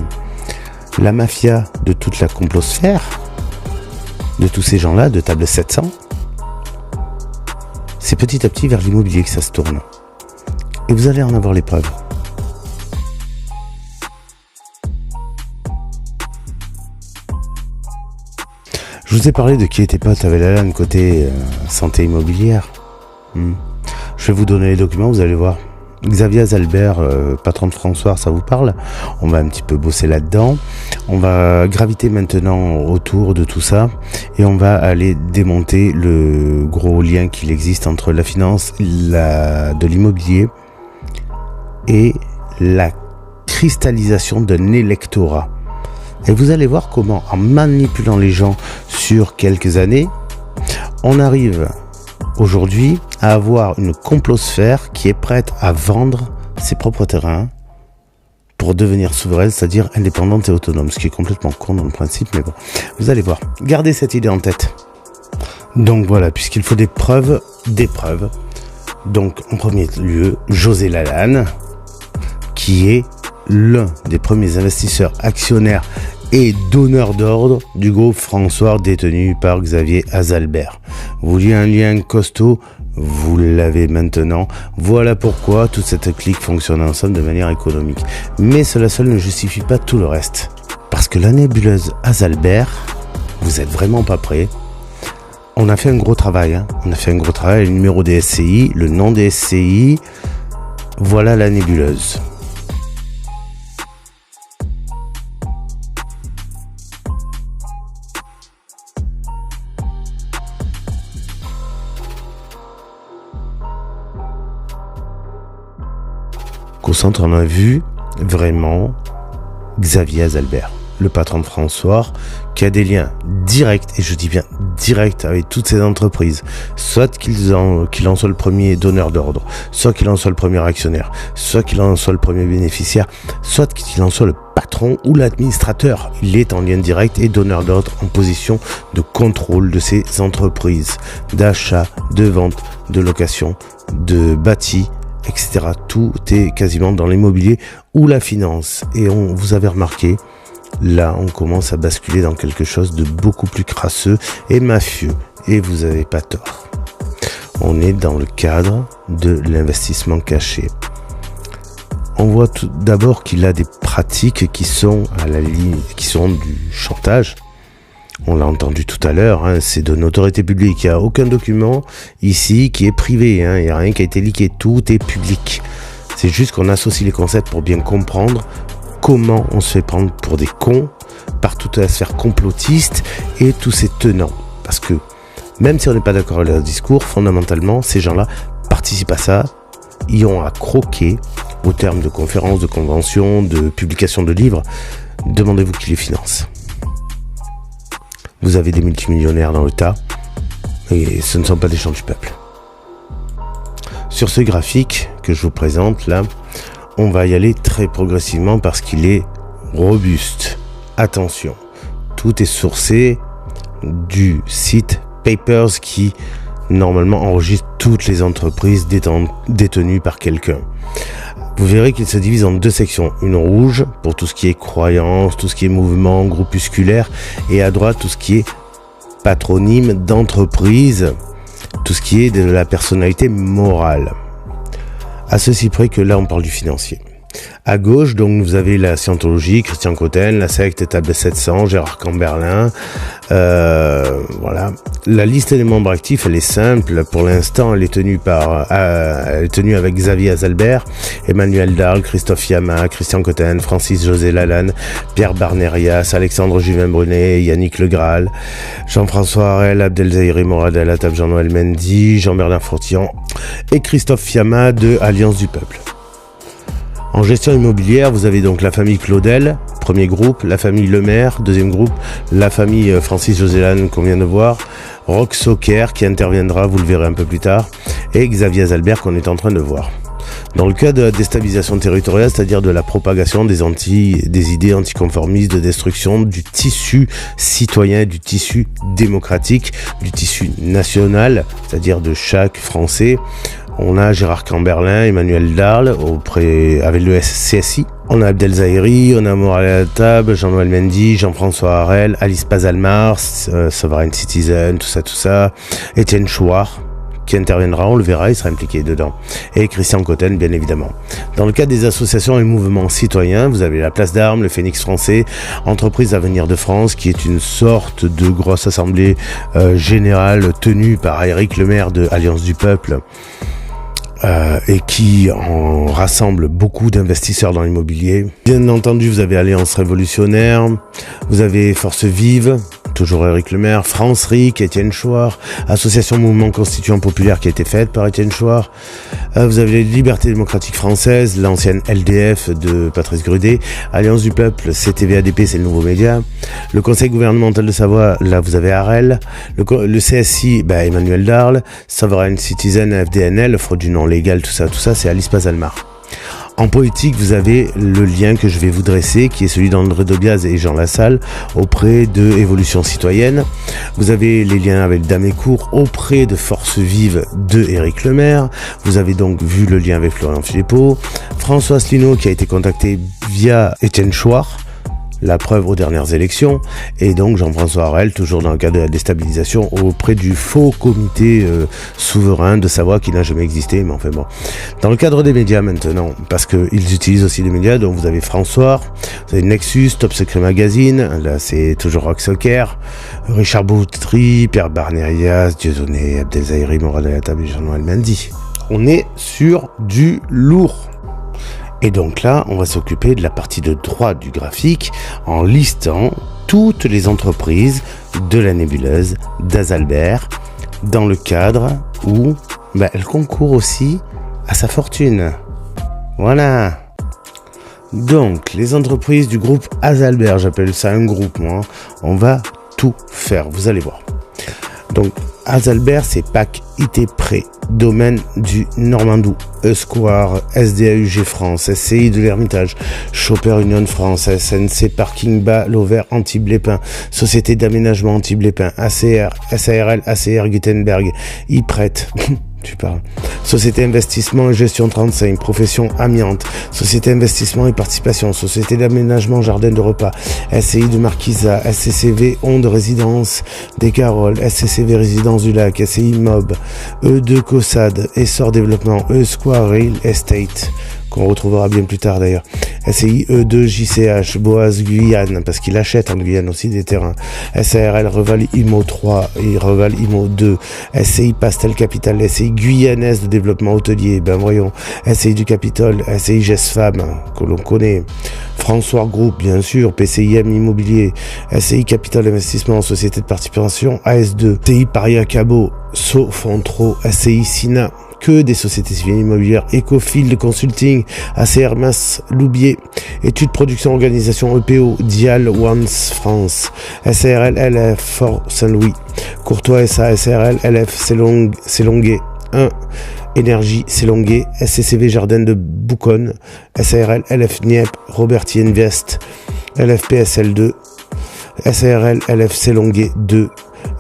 La mafia de toute la complosphère, de tous ces gens-là, de table 700, c'est petit à petit vers l'immobilier que ça se tourne. Et vous allez en avoir les preuves. Je vous ai parlé de qui était pote avec Lalanne côté santé immobilière. Je vais vous donner les documents, vous allez voir. Xavier Azalbert, patron de François, ça vous parle? On va un petit peu bosser là-dedans. On va graviter maintenant autour de tout ça et on va aller démonter le gros lien qu'il existe entre la finance, de l'immobilier et la cristallisation d'un électorat. Et vous allez voir comment, en manipulant les gens sur quelques années, on arrive aujourd'hui à avoir une complosphère qui est prête à vendre ses propres terrains pour devenir souveraine, c'est-à-dire indépendante et autonome, ce qui est complètement con dans le principe, mais bon, vous allez voir. Gardez cette idée en tête. Donc voilà, puisqu'il faut des preuves. Donc, en premier lieu, José Lalanne, qui est l'un des premiers investisseurs actionnaires et donneur d'ordre du groupe François détenu par Xavier Azalbert. Vous vouliez un lien costaud, vous l'avez maintenant. Voilà pourquoi toute cette clique fonctionne ensemble de manière économique. Mais cela seul ne justifie pas tout le reste. Parce que la nébuleuse Azalbert, vous êtes vraiment pas prêts. On a fait un gros travail. Le numéro des SCI, le nom des SCI. Voilà la nébuleuse. Au centre, on a vu vraiment Xavier Azalbert, le patron de François, qui a des liens directs, et je dis bien directs, avec toutes ces entreprises. Soit qu'il en soit le premier donneur d'ordre, soit qu'il en soit le premier actionnaire, soit qu'il en soit le premier bénéficiaire, soit qu'il en soit le patron ou l'administrateur. Il est en lien direct et donneur d'ordre en position de contrôle de ces entreprises, d'achat, de vente, de location, de bâti, etc. Tout est quasiment dans l'immobilier ou la finance. Et vous avez remarqué, là, on commence à basculer dans quelque chose de beaucoup plus crasseux et mafieux. Et vous n'avez pas tort. On est dans le cadre de l'investissement caché. On voit tout d'abord qu'il a des pratiques qui sont à la ligne, qui sont du chantage. On l'a entendu tout à l'heure, c'est de notoriété publique. Il n'y a aucun document ici qui est privé. Il n'y a rien qui a été leaké. Tout est public. C'est juste qu'on associe les concepts pour bien comprendre comment on se fait prendre pour des cons par toute la sphère complotiste et tous ces tenants. Parce que même si on n'est pas d'accord avec leur discours, fondamentalement, ces gens-là participent à ça. Ils ont à croquer au terme de conférences, de conventions, de publications de livres. Demandez-vous qui les finance. Vous avez des multimillionnaires dans le tas et ce ne sont pas des gens du peuple. Sur ce graphique que je vous présente là, on va y aller très progressivement parce qu'il est robuste. Attention, tout est sourcé du site Papers qui normalement enregistre toutes les entreprises détenues par quelqu'un. Vous verrez qu'il se divise en deux sections. Une rouge pour tout ce qui est croyance, tout ce qui est mouvement groupusculaire, et à droite tout ce qui est patronyme d'entreprise, tout ce qui est de la personnalité morale. À ceci près que là on parle du financier. À gauche, donc, vous avez la Scientologie, Christian Cotten, la secte Table 700, Gérard Camberlin. Voilà. La liste des membres actifs, elle est simple. Pour l'instant, elle est tenue avec Xavier Azalbert, Emmanuel Darl, Christophe Yama, Christian Cotten, Francis-José Lalanne, Pierre Barnerias, Alexandre Juvin-Brunet, Yannick Le Graal, Jean-François Harel, Abdelzahiri Morad Alatab, Jean-Noël Mendy, Jean-Bernard Fortian et Christophe Yama de Alliance du Peuple. En gestion immobilière, vous avez donc la famille Claudel, premier groupe, la famille Lemaire, deuxième groupe, la famille Francis-José Lalanne qu'on vient de voir, Roch Soker qui interviendra, vous le verrez un peu plus tard, et Xavier Azalbert qu'on est en train de voir. Dans le cas de la déstabilisation territoriale, c'est-à-dire de la propagation des idées anticonformistes, de destruction du tissu citoyen, du tissu démocratique, du tissu national, c'est-à-dire de chaque Français, on a Gérard Camberlin, Emmanuel Darl, avec le CSI. On a Abdelzahiri, on a Morad Alatab, Jean-Noël Mendy, Jean-François Harel, Alice Paz-Almar, Sovereign Citizen, tout ça. Étienne Chouard, qui interviendra, on le verra, il sera impliqué dedans. Et Christian Cotten, bien évidemment. Dans le cas des associations et mouvements citoyens, vous avez la Place d'Armes, le Phénix français, Entreprise Avenir de France, qui est une sorte de grosse assemblée générale tenue par Éric Lemaire de Alliance du Peuple. Et qui en rassemble beaucoup d'investisseurs dans l'immobilier. Bien entendu, vous avez Alliance Révolutionnaire, vous avez Force Vive, toujours Éric Lemaire, France RIC, Étienne Chouard, Association Mouvement Constituant Populaire qui a été faite par Étienne Chouard. Vous avez Liberté Démocratique Française, l'ancienne LDF de Patrice Grudet, Alliance du Peuple, CTV-ADP, c'est le nouveau média. Le Conseil gouvernemental de Savoie, là vous avez Harel. Le CSI, Emmanuel Darl. Sovereign Citizen, FDNL, fraude du nom légal, tout ça, c'est Alice Paz-Almar. En politique, vous avez le lien que je vais vous dresser, qui est celui d'André Dobiaz et Jean Lassalle, auprès de Évolution Citoyenne. Vous avez les liens avec Damécourt, auprès de Force Vive de Éric Lemaire. Vous avez donc vu le lien avec Florian Philippot. François Asselineau, qui a été contacté via Étienne Chouard, la preuve aux dernières élections, et donc Jean-François Harel, toujours dans le cadre de la déstabilisation, auprès du faux comité souverain de Savoie qui n'a jamais existé, mais enfin bon. Dans le cadre des médias maintenant, parce qu'ils utilisent aussi des médias, donc vous avez François, vous avez Nexus, Top Secret Magazine, là c'est toujours Roch Soker, Richard Boutry, Pierre Barnerias, Dieudonné, Abdelzahiri, Morad Alatab et Jean-Noël Mendy. On est sur du lourd. Et donc là, on va s'occuper de la partie de droite du graphique en listant toutes les entreprises de la nébuleuse d'Azalbert dans le cadre où elle concourt aussi à sa fortune. Voilà. Donc, les entreprises du groupe Azalbert, j'appelle ça un groupe, moi, on va tout faire, vous allez voir. Donc, Azalbert, c'est PAC, IT Prêt, Domaine du Normandou, Esquire, SDAUG France, SCI de l'Hermitage, Chopper Union France, SNC Parking Bas, Lover, Antibes-les-Pins, Société d'aménagement Antibes-les-Pins, ACR, SARL, ACR Gutenberg, IPRET, tu parles. Société Investissement et Gestion 35, Profession Amiante, Société Investissement et Participation, Société d'Aménagement Jardin de Repas, SCI de Marquisa, SCCV Onde Résidence des Caroles, SCCV Résidence du Lac, SCI Mob, E2 COSAD, Essor Développement, Square Real Estate, qu'on retrouvera bien plus tard d'ailleurs, SCI E2 JCH, Boaz Guyane, parce qu'il achète en Guyane aussi des terrains, SARL Reval Imo 3 et Reval Imo 2, SCI Pastel Capital, SCI Guyanaise de développement hôtelier, voyons, SCI du Capitole, SCI GESFAM, que l'on connaît, François Group, bien sûr, PCIM Immobilier, SCI Capital Investissement, Société de Participation, AS2, TI Paris Acabo, Sofontro, SCI Sina, que des sociétés civiles immobilières, Ecofield Consulting, ACR Mas Loubier, Études Production Organisation EPO, Dial Once France, SARL LF Fort Saint-Louis, Courtois SA, SARL LF Selonguet 1, Énergie Selonguet, SCCV Jardin de Bouconne, SARL LF Niep, Roberti Invest, LF PSL2, SARL LF Selonguet 2,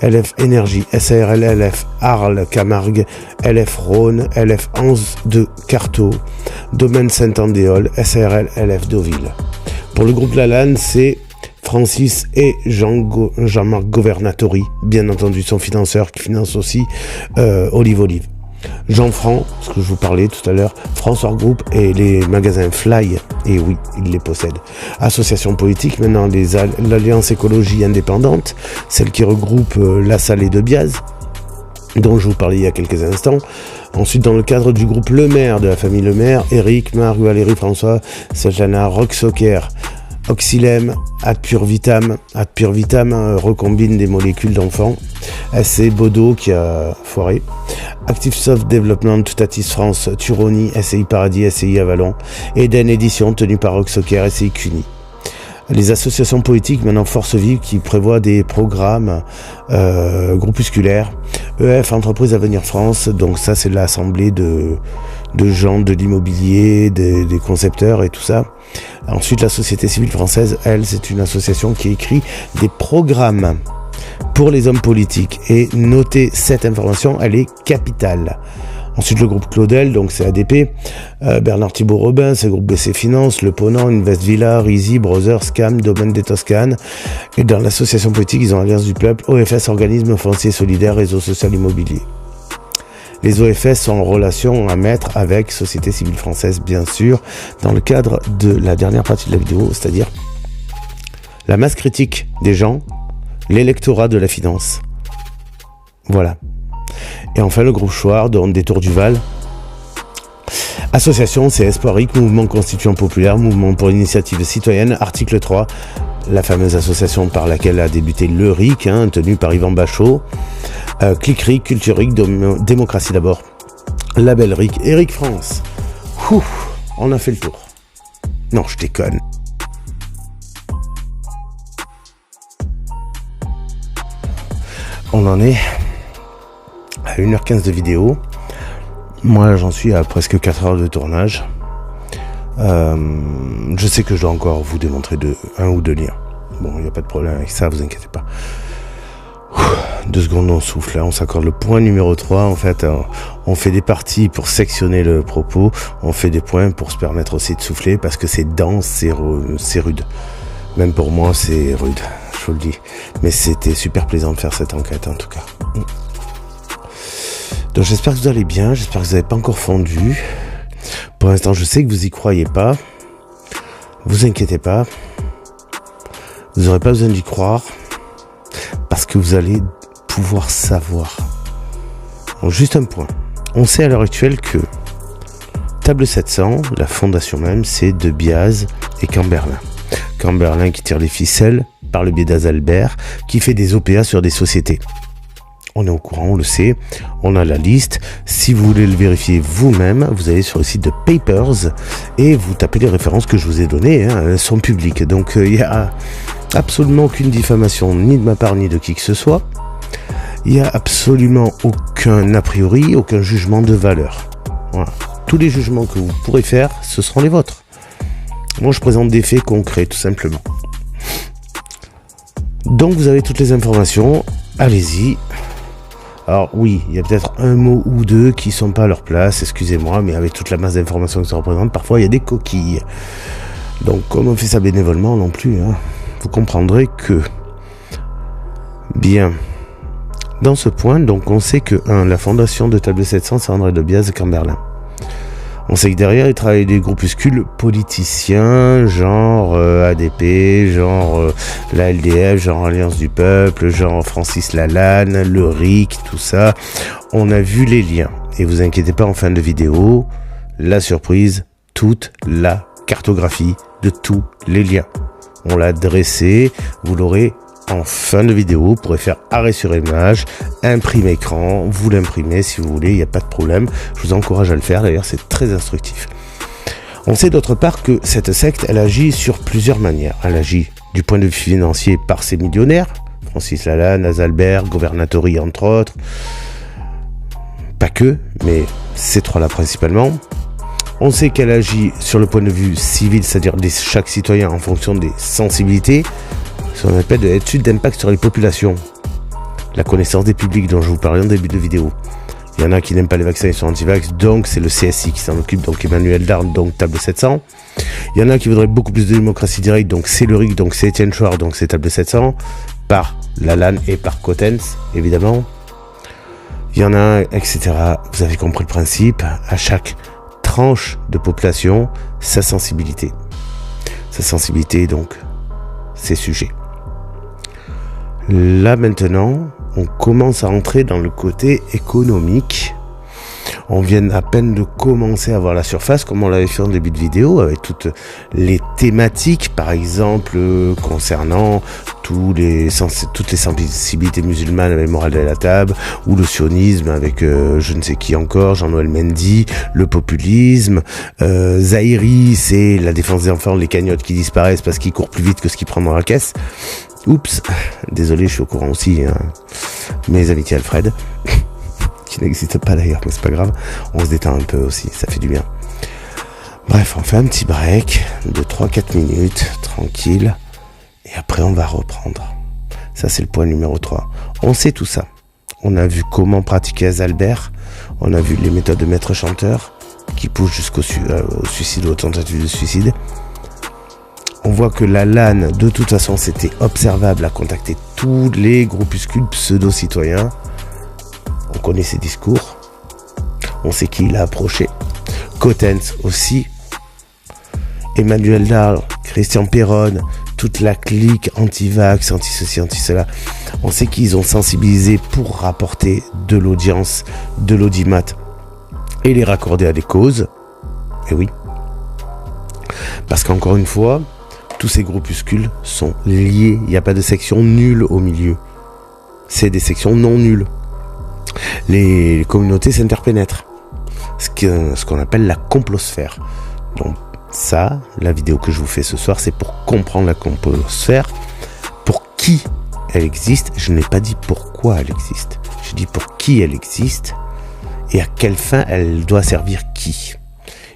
LF Énergie, SARL LF Arles Camargue, LF Rhône, LF 11 de Carteau, Domaine Saint-Andéol, SARL LF Deauville. Pour le groupe Lalanne, c'est Francis et Jean-Marc Governatori, bien entendu son financeur qui finance aussi Olive. Jean Franc, ce que je vous parlais tout à l'heure, François Group et les magasins Fly, et oui, ils les possèdent. Association politique, maintenant l'Alliance Écologie Indépendante, celle qui regroupe La Salle et De Biaz, dont je vous parlais il y a quelques instants. Ensuite, dans le cadre du groupe Le Maire, de la famille Le Maire, Eric, Marc, Valérie, François, Sajana, Rock Soccer, Oxylem, Adpurvitam recombine des molécules d'enfants. SC Bodo qui a foiré. Active Soft Development, Tatis France, Turoni, SCI Paradis, SCI Avalon. Eden Édition tenue par Rock Soccer, SCI Cuny. Les associations politiques, maintenant Force Vive, qui prévoient des programmes groupusculaires. EF, Entreprise Avenir France, donc ça c'est l'assemblée de gens de l'immobilier, des concepteurs et tout ça. Ensuite, la Société Civile Française, elle, c'est une association qui écrit des programmes pour les hommes politiques. Et notez cette information, elle est capitale. Ensuite, le groupe Claudel, donc c'est ADP, Bernard Thibault-Robin, c'est le groupe BC Finance, Le Ponant, Invest Villa, Easy, Brothers, Scam, Domaine des Toscanes. Et dans l'association politique, ils ont Alliance du Peuple, OFS, Organisme Foncier Solidaire, Réseau Social Immobilier. Les OFS sont en relation à mettre avec Société Civile Française, bien sûr, dans le cadre de la dernière partie de la vidéo, c'est-à-dire la masse critique des gens, l'électorat de la finance. Voilà. Et enfin, le groupe Chouard, dont Détour du Val. Association, c'est Espoirique, Mouvement Constituant Populaire, Mouvement pour l'initiative citoyenne, article 3, la fameuse association par laquelle a débuté le RIC, tenu par Yvan Bachot. Clic-Ric, Culture-Ric, Démocratie d'abord. Label RIC, Eric France. On a fait le tour. Non, je déconne. On en est à 1h15 de vidéo. Moi, j'en suis à presque 4 heures de tournage. Je sais que je dois encore vous démontrer un ou deux liens. Bon, il n'y a pas de problème avec ça, vous inquiétez pas. 2 secondes, on souffle. Là, on s'accorde le point numéro 3. En fait, on fait des parties pour sectionner le propos. On fait des points pour se permettre aussi de souffler parce que c'est dense, c'est rude. Même pour moi, c'est rude, je vous le dis. Mais c'était super plaisant de faire cette enquête, en tout cas. Donc, j'espère que vous allez bien. J'espère que vous n'avez pas encore fondu. Pour l'instant, je sais que vous y croyez pas. Vous inquiétez pas. Vous n'aurez pas besoin d'y croire. Parce que vous allez pouvoir savoir. Donc, juste un point. On sait à l'heure actuelle que Table 700, la fondation même, c'est De Biaz et Camberlin. Camberlin qui tire les ficelles par le biais d'Azalbert, qui fait des OPA sur des sociétés. On est au courant, on le sait, on a la liste. Si vous voulez le vérifier vous-même, vous allez sur le site de Papers et vous tapez les références que je vous ai données, elles sont publiques. Donc il n'y a absolument aucune diffamation, ni de ma part, ni de qui que ce soit. Il n'y a absolument aucun a priori, aucun jugement de valeur. Voilà. Tous les jugements que vous pourrez faire, ce seront les vôtres. Moi, je présente des faits concrets, tout simplement. Donc, vous avez toutes les informations. Allez-y. Alors, oui, il y a peut-être un mot ou deux qui sont pas à leur place, excusez-moi, mais avec toute la masse d'informations que ça représente, parfois, il y a des coquilles. Donc, comme on fait ça bénévolement non plus, vous comprendrez que... Bien. Dans ce point, donc, on sait que, la fondation de Table 700, c'est André De Biaz et Camberlin. On sait que derrière, il travaille des groupuscules politiciens, genre ADP, genre la LDF, genre Alliance du Peuple, genre Francis Lalanne, le RIC, tout ça. On a vu les liens. Et vous inquiétez pas, en fin de vidéo, la surprise, toute la cartographie de tous les liens. On l'a dressé, vous l'aurez en fin de vidéo, vous pourrez faire arrêt sur image, imprime écran, vous l'imprimez si vous voulez, il n'y a pas de problème. Je vous encourage à le faire, d'ailleurs c'est très instructif. On sait d'autre part que cette secte, elle agit sur plusieurs manières. Elle agit du point de vue financier par ses millionnaires, Francis Lalanne, Azalbert, Governatori entre autres. Pas que, mais ces trois-là principalement. On sait qu'elle agit sur le point de vue civil, c'est-à-dire de chaque citoyen en fonction des sensibilités, ce qu'on appelle de l'étude d'impact sur les populations. La connaissance des publics dont je vous parlais en début de vidéo. Il y en a qui n'aiment pas les vaccins, ils sont anti-vax, donc c'est le CSI qui s'en occupe, donc Emmanuel Darn, donc Table 700. Il y en a qui voudraient beaucoup plus de démocratie directe, donc c'est le RIC, donc c'est Étienne Chouard, donc c'est Table 700, par Lalanne et par Cotens, évidemment. il y en a un, etc. Vous avez compris le principe. À chaque tranche de population, sa sensibilité. Sa sensibilité, donc, ses sujets. Là, maintenant, on commence à entrer dans le côté économique. On vient à peine de commencer à voir la surface, comme on l'avait fait en début de vidéo, avec toutes les thématiques, par exemple, concernant toutes les sensibilités musulmanes avec Morale de la table, ou le sionisme avec je ne sais qui encore, Jean-Noël Mendy, le populisme, Zahiri, c'est la défense des enfants, les cagnottes qui disparaissent parce qu'ils courent plus vite que ce qu'ils prennent dans la caisse. Oups, désolé, je suis au courant aussi, hein. Mes amitiés Alfred, qui n'existe pas d'ailleurs, mais c'est pas grave, on se détend un peu aussi, ça fait du bien. Bref, on fait un petit break de 3-4 minutes, tranquille, et après on va reprendre. Ça c'est le point numéro 3. On sait tout ça. On a vu comment pratiquer Azalbert, on a vu les méthodes de maître chanteur, qui poussent jusqu'au suicide ou aux tentatives de suicide. On voit que la LAN, de toute façon, c'était observable à contacter tous les groupuscules pseudo-citoyens. On connaît ses discours. On sait qui il a approché. Cotens aussi. Emmanuel Dahl, Christian Perron, toute la clique anti-vax, anti-ceci, anti-cela. On sait qu'ils ont sensibilisé pour rapporter de l'audience, de l'audimat et les raccorder à des causes. Et oui. Parce qu'encore une fois, tous ces groupuscules sont liés. Il n'y a pas de section nulle au milieu. C'est des sections non nulles. Les communautés s'interpénètrent. Ce qu'on appelle la complosphère. Donc ça, la vidéo que je vous fais ce soir, c'est pour comprendre la complosphère. Pour qui elle existe. Je n'ai pas dit pourquoi elle existe. J'ai dit pour qui elle existe et à quelle fin elle doit servir qui.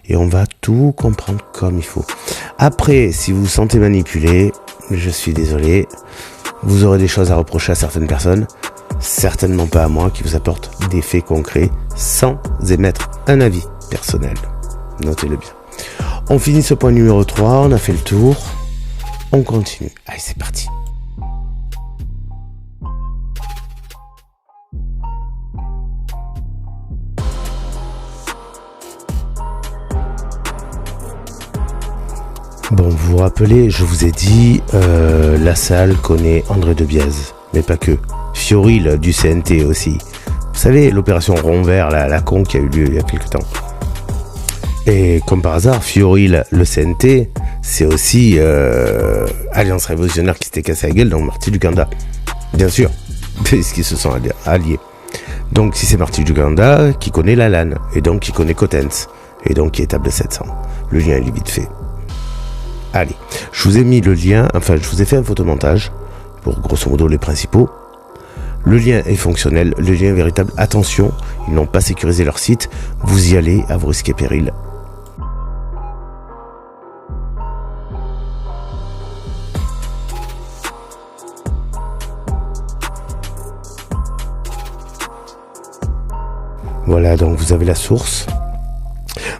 Et on va tout comprendre comme il faut. Après, si vous vous sentez manipulé, je suis désolé, vous aurez des choses à reprocher à certaines personnes, certainement pas à moi, qui vous apportent des faits concrets sans émettre un avis personnel. Notez-le bien. On finit ce point numéro 3, on a fait le tour, on continue. Allez, c'est parti. Bon, vous vous rappelez, je vous ai dit, la salle connaît André Debiaz, mais pas que. Fioril du CNT aussi. Vous savez, l'opération Rond Vert, la con qui a eu lieu il y a quelque temps. Et comme par hasard, Fioril, le CNT, c'est aussi Alliance Révolutionnaire qui s'était cassé la gueule dans Marty Luganda. Bien sûr, puisqu'ils se sont alliés. Donc si c'est Marty Luganda, qui connaît la LAN, et donc qui connaît Cotens, et donc qui est table 700. Le lien est vite fait. Allez, je vous ai mis le lien, enfin je vous ai fait un photomontage pour grosso modo les principaux. Le lien est fonctionnel, le lien est véritable. Attention, ils n'ont pas sécurisé leur site, vous y allez à vos risques et périls. Voilà, donc vous avez la source.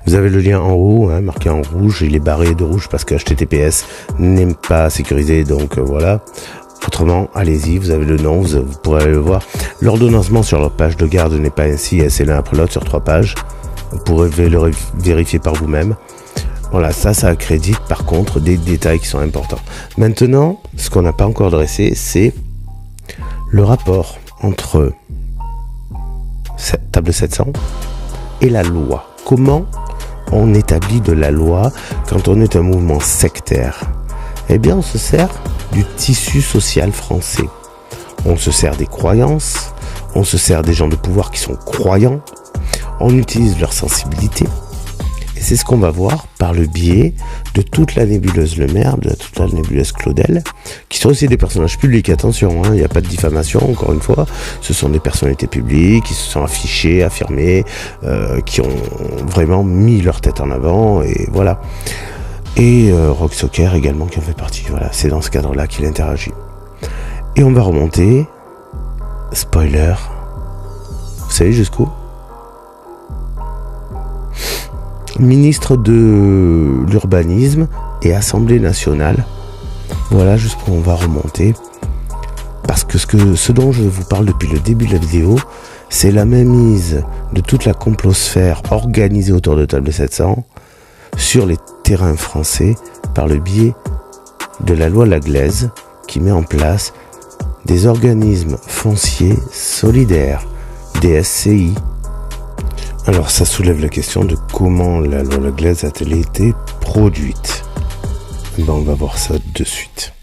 Vous avez le lien en haut, hein, marqué en rouge, il est barré de rouge parce que HTTPS n'est pas sécurisé, donc voilà. Autrement, allez-y, vous avez le nom, vous pourrez aller le voir. L'ordonnancement sur leur page de garde n'est pas ainsi, c'est l'un après l'autre sur 3 pages. Vous pourrez le vérifier par vous-même. Voilà, ça accrédite par contre des détails qui sont importants. Maintenant, ce qu'on n'a pas encore dressé, c'est le rapport entre table 700 et la loi. Comment on établit de la loi quand on est un mouvement sectaire? Eh bien, on se sert du tissu social français. On se sert des croyances, on se sert des gens de pouvoir qui sont croyants, on utilise leur sensibilité. Et c'est ce qu'on va voir par le biais de toute la nébuleuse Le Maire, de toute la nébuleuse Claudel, qui sont aussi des personnages publics, attention, il n'y a pas de diffamation, encore une fois, ce sont des personnalités publiques qui se sont affichées, affirmées, qui ont vraiment mis leur tête en avant, et voilà. Et Rock Soccer également qui en fait partie, voilà, c'est dans ce cadre-là qu'il interagit. Et on va remonter, spoiler, vous savez jusqu'où? Ministre de l'urbanisme et Assemblée nationale. Voilà jusqu'où on va remonter. Parce que ce dont je vous parle depuis le début de la vidéo, c'est la mainmise de toute la complosphère organisée autour de Table 700 sur les terrains français par le biais de la loi Laglaise qui met en place des organismes fonciers solidaires, des SCI. Alors ça soulève la question de comment la loi Laglaise a-t-elle été produite. On va voir ça de suite.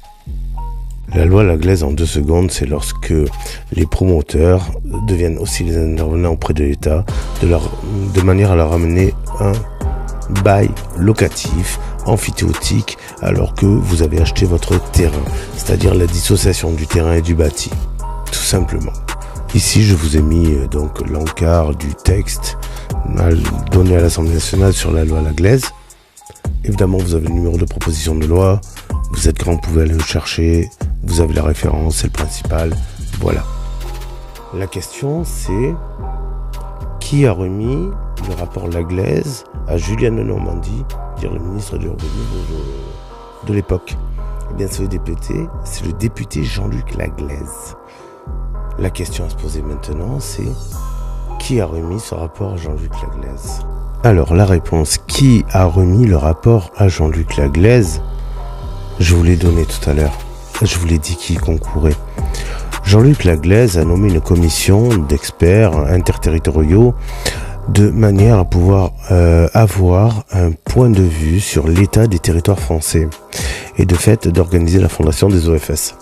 La loi Laglaise en 2 secondes, c'est lorsque les promoteurs deviennent aussi les intervenants auprès de l'État de manière à leur amener un bail locatif amphithéotique alors que vous avez acheté votre terrain, c'est-à-dire la dissociation du terrain et du bâti, tout simplement. Ici, je vous ai mis donc l'encart du texte donné à l'Assemblée nationale sur la loi Laglaise. Évidemment, vous avez le numéro de proposition de loi, vous êtes grand, vous pouvez aller le chercher, vous avez la référence, c'est le principal, voilà. La question, c'est qui a remis le rapport Laglaise à Julien Denormandie, dire le ministre de l'Urbanisme de l'époque. Eh bien, c'est le député Jean-Luc Laglaise. La question à se poser maintenant, c'est qui a remis ce rapport à Jean-Luc Laglaise? Alors, la réponse, qui a remis le rapport à Jean-Luc Laglaise? Je vous l'ai donné tout à l'heure. Je vous l'ai dit qui concourait. Jean-Luc Laglaise a nommé une commission d'experts interterritoriaux de manière à pouvoir avoir un point de vue sur l'état des territoires français et de fait d'organiser la fondation des OFS.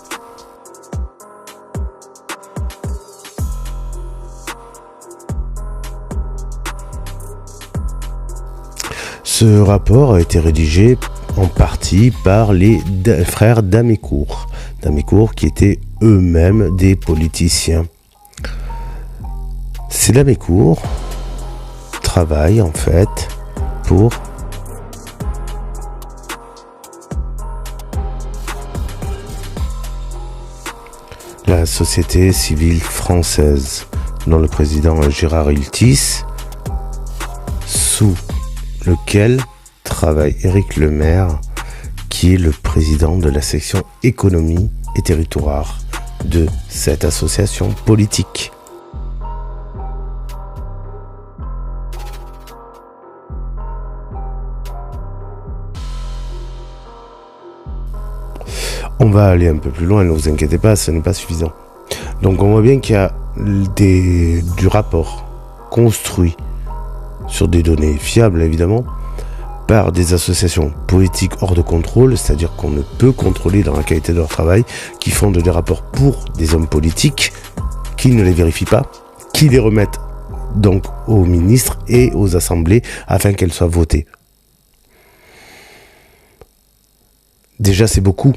Ce rapport a été rédigé en partie par les frères d'Amécourt. D'Amécourt qui étaient eux-mêmes des politiciens. Ces d'Amécourt travaillent en fait pour la société civile française, dont le président est Gérard Iltis, sous lequel travaille Éric Lemaire, qui est le président de la section économie et territoire de cette association politique. On va aller un peu plus loin, ne vous inquiétez pas, ce n'est pas suffisant. Donc on voit bien qu'il y a du rapport construit sur des données fiables évidemment, par des associations politiques hors de contrôle, c'est-à-dire qu'on ne peut contrôler dans la qualité de leur travail, qui font des rapports pour des hommes politiques, qui ne les vérifient pas, qui les remettent donc aux ministres et aux assemblées afin qu'elles soient votées. Déjà c'est beaucoup,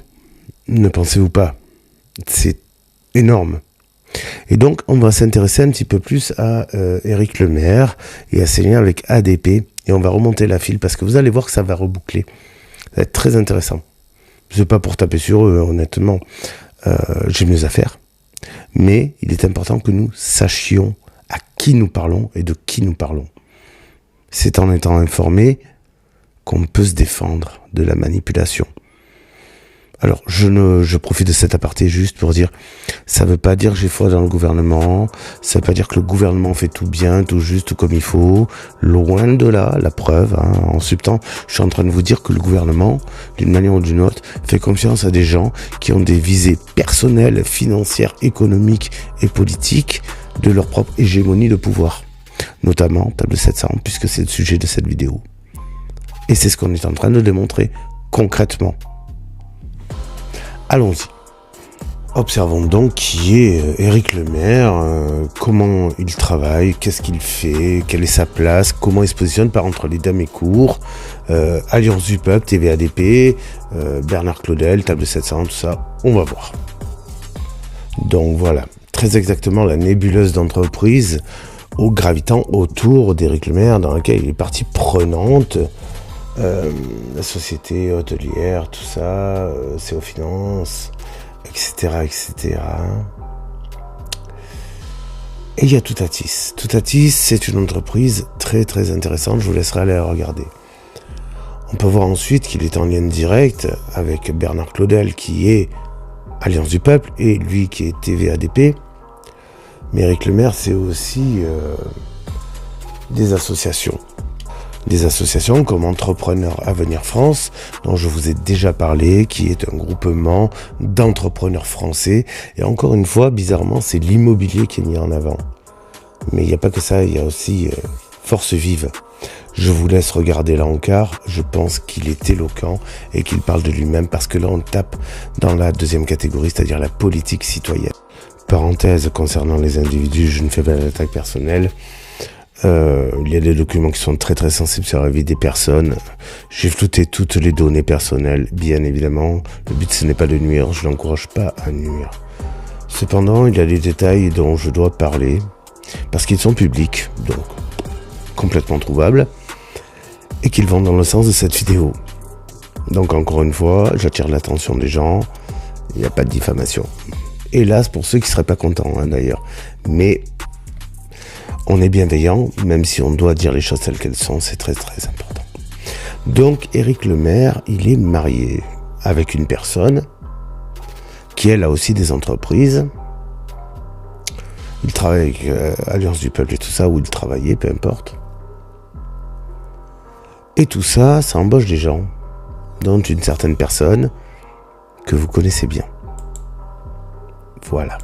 ne pensez-vous pas, c'est énorme. Et donc, on va s'intéresser un petit peu plus à Éric Lemaire et à ses liens avec ADP. Et on va remonter la file parce que vous allez voir que ça va reboucler. Ça va être très intéressant. C'est pas pour taper sur eux, honnêtement. J'ai mieux à faire. Mais il est important que nous sachions à qui nous parlons et de qui nous parlons. C'est en étant informé qu'on peut se défendre de la manipulation. Alors, je profite de cet aparté juste pour dire, ça veut pas dire que j'ai foi dans le gouvernement, ça veut pas dire que le gouvernement fait tout bien, tout juste, tout comme il faut, loin de là, la preuve, en subtant, je suis en train de vous dire que le gouvernement, d'une manière ou d'une autre, fait confiance à des gens qui ont des visées personnelles, financières, économiques et politiques de leur propre hégémonie de pouvoir, notamment Table 700, puisque c'est le sujet de cette vidéo. Et c'est ce qu'on est en train de démontrer concrètement. Allons-y. Observons donc qui est Éric Lemaire, comment il travaille, qu'est-ce qu'il fait, quelle est sa place, comment il se positionne par entre les d'Amécourt, Alliance du Peuple, TVADP, Bernard Claudel, Table 700, tout ça, on va voir. Donc voilà, très exactement la nébuleuse d'entreprise gravitant autour d'Éric Lemaire, dans laquelle il est partie prenante. La société hôtelière, tout ça, CO Finance, etc., etc. Et il y a Toutatis. Toutatis, c'est une entreprise très très intéressante, je vous laisserai aller la regarder. On peut voir ensuite qu'il est en lien direct avec Bernard Claudel, qui est Alliance du Peuple, et lui qui est TVADP. Mais Éric Lemaire, c'est aussi des associations. Des associations comme Entrepreneurs Avenir France, dont je vous ai déjà parlé, qui est un groupement d'entrepreneurs français. Et encore une fois, bizarrement, c'est l'immobilier qui est mis en avant. Mais il n'y a pas que ça, il y a aussi Force Vive. Je vous laisse regarder l'encart, je pense qu'il est éloquent et qu'il parle de lui-même parce que là on tape dans la deuxième catégorie, c'est-à-dire la politique citoyenne. Parenthèse concernant les individus, je ne fais pas d'attaque personnelle. Il y a des documents qui sont très très sensibles sur la vie des personnes. J'ai flouté toutes les données personnelles, bien évidemment. Le but ce n'est pas de nuire, je n'encourage pas à nuire. Cependant, il y a des détails dont je dois parler, parce qu'ils sont publics, donc complètement trouvables, et qu'ils vont dans le sens de cette vidéo. Donc encore une fois, j'attire l'attention des gens, il n'y a pas de diffamation. Hélas pour ceux qui ne seraient pas contents d'ailleurs. Mais on est bienveillant, même si on doit dire les choses telles qu'elles sont, c'est très très important. Donc Éric Lemaire, il est marié avec une personne qui elle a aussi des entreprises. Il travaille avec Alliance du Peuple et tout ça, où il travaillait, peu importe. Et tout ça, ça embauche des gens, dont une certaine personne que vous connaissez bien. Voilà.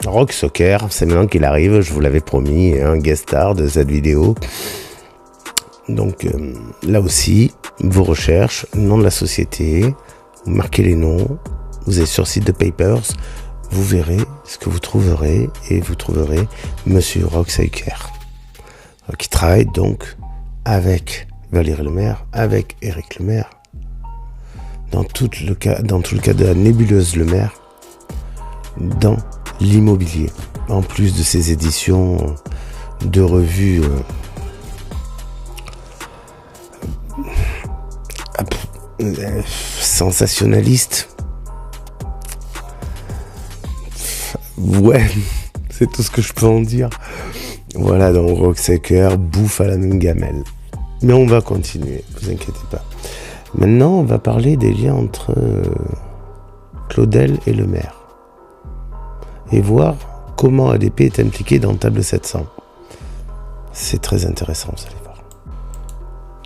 Rock Soccer, c'est maintenant qu'il arrive, je vous l'avais promis, un guest star de cette vidéo. Donc là aussi, vos recherches, nom de la société, vous marquez les noms, vous êtes sur le site de Papers, vous verrez ce que vous trouverez et vous trouverez Monsieur Rock Soccer, qui travaille donc avec Valérie Lemaire, avec Éric Lemaire, dans tout le cas de la nébuleuse Lemaire, dans l'immobilier, en plus de ces éditions de revues sensationnalistes. Ouais, c'est tout ce que je peux en dire. Voilà, donc Rock Soccer bouffe à la même gamelle. Mais on va continuer, vous inquiétez pas. Maintenant, on va parler des liens entre Claudel et Lemaire. Et voir comment ADP est impliqué dans Table 700. C'est très intéressant, vous allez voir.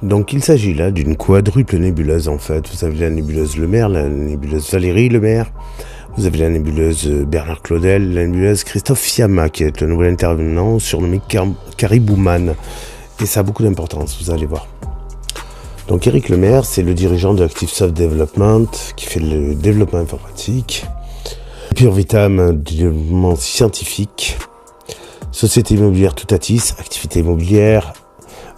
Donc il s'agit là d'une quadruple nébuleuse en fait. Vous avez la nébuleuse Lemaire, la nébuleuse Valérie Lemaire, vous avez la nébuleuse Bernard Claudel, la nébuleuse Christophe Fiamma qui est le nouvel intervenant surnommé Caribouman. Et ça a beaucoup d'importance, vous allez voir. Donc Éric Lemaire, c'est le dirigeant de ActiveSoft Development qui fait le développement informatique. Pure Vitam, développement scientifique. Société immobilière Toutatis, activité immobilière.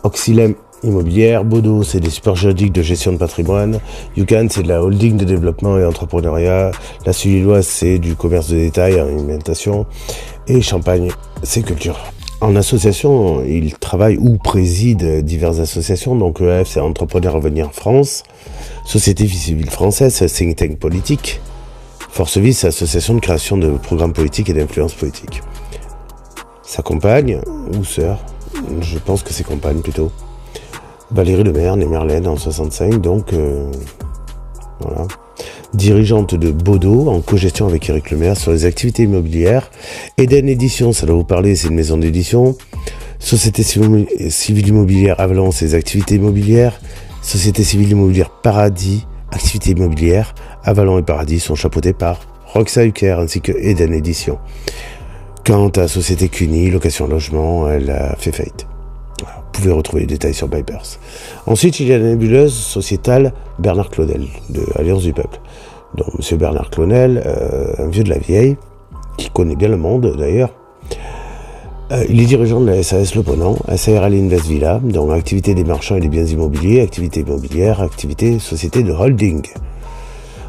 Oxylem immobilière. Bodo, c'est des supports juridiques de gestion de patrimoine. Yucan, c'est de la holding de développement et entrepreneuriat. La Sulilloise, c'est du commerce de détail, alimentation. Et Champagne, c'est culture. En association, il travaille ou préside diverses associations. Donc EF, c'est Entrepreneurs Avenir France. Société civile française, think tank politique. Force Vive, c'est l'association de création de programmes politiques et d'influence politique. Sa compagne, ou sœur, je pense que c'est compagne plutôt, Valérie Lemaire, née Merlène en 65, donc voilà. Dirigeante de Bodo, en cogestion avec Éric Lemaire sur les activités immobilières. Eden Édition, ça doit vous parler, c'est une maison d'édition. Société civile immobilière Avalon, c'est les activités immobilières. Société civile immobilière Paradis, activités immobilières. Avalon et Paradis sont chapeautés par Rock Soccer ainsi que Eden Édition. Quant à Société Cuny, location logement, elle a fait faillite. Voilà, vous pouvez retrouver les détails sur Papers. Ensuite, il y a la nébuleuse sociétale Bernard Claudel de Alliance du Peuple. Donc, Monsieur Bernard Claudel, un vieux de la vieille, qui connaît bien le monde d'ailleurs. Il est dirigeant de la SAS Le Ponant, SARL Invest Villa, donc activité des marchands et des biens immobiliers, activité immobilière, activité société de holding.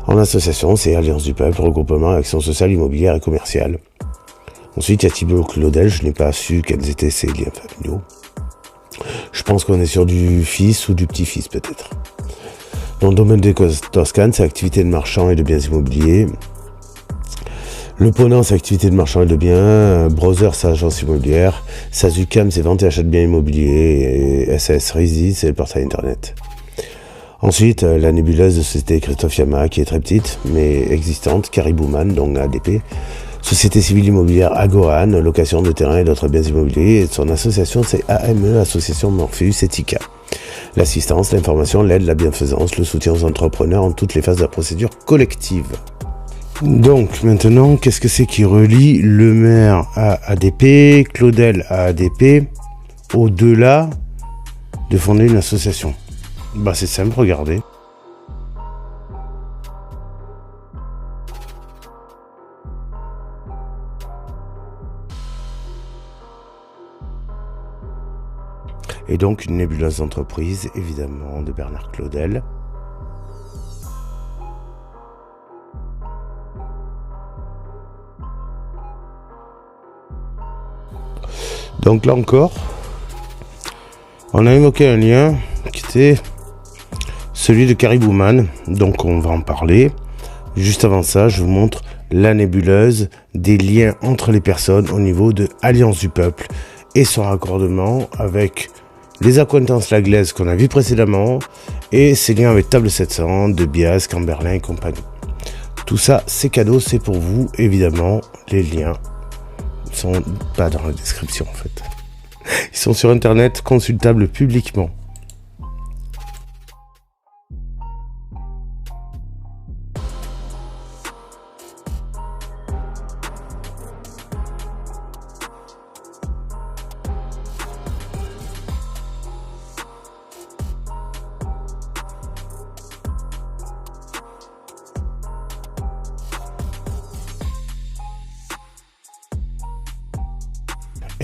En association, c'est Alliance du Peuple, regroupement, action sociale, immobilière et commerciale. Ensuite, il y a Thibault Claudel, je n'ai pas su quels étaient ses liens familiaux. Je pense qu'on est sur du fils ou du petit-fils peut-être. Dans le domaine des Toscanes, c'est activité de marchands et de biens immobiliers. Le Ponant, c'est activité de marchand de biens, Browser, c'est agence immobilière, Sazucam, c'est vente et achat de biens immobiliers, et SAS Resi, c'est le portail internet. Ensuite, la nébuleuse de société Christophe Yama, qui est très petite, mais existante, Caribouman, donc ADP, Société civile immobilière Agoran, location de terrain et d'autres biens immobiliers, et son association, c'est AME, Association Morpheus Ethica. L'assistance, l'information, l'aide, la bienfaisance, le soutien aux entrepreneurs en toutes les phases de la procédure collective. Donc maintenant, qu'est-ce que c'est qui relie le maire à ADP, Claudel à ADP, au-delà de fonder une association? Bah c'est simple, regardez. Et donc une nébuleuse d'entreprise, évidemment, de Bernard Claudel. Donc là encore, on a évoqué un lien qui était celui de Caribouman, donc on va en parler. Juste avant ça, je vous montre la nébuleuse des liens entre les personnes au niveau de Alliance du Peuple et son raccordement avec les accointances Laglaise qu'on a vu précédemment et ses liens avec Table 700, De Bias, Camberlin et compagnie. Tout ça, c'est cadeau, c'est pour vous, évidemment, les liens sont pas dans la description en fait. Ils sont sur internet, consultables publiquement.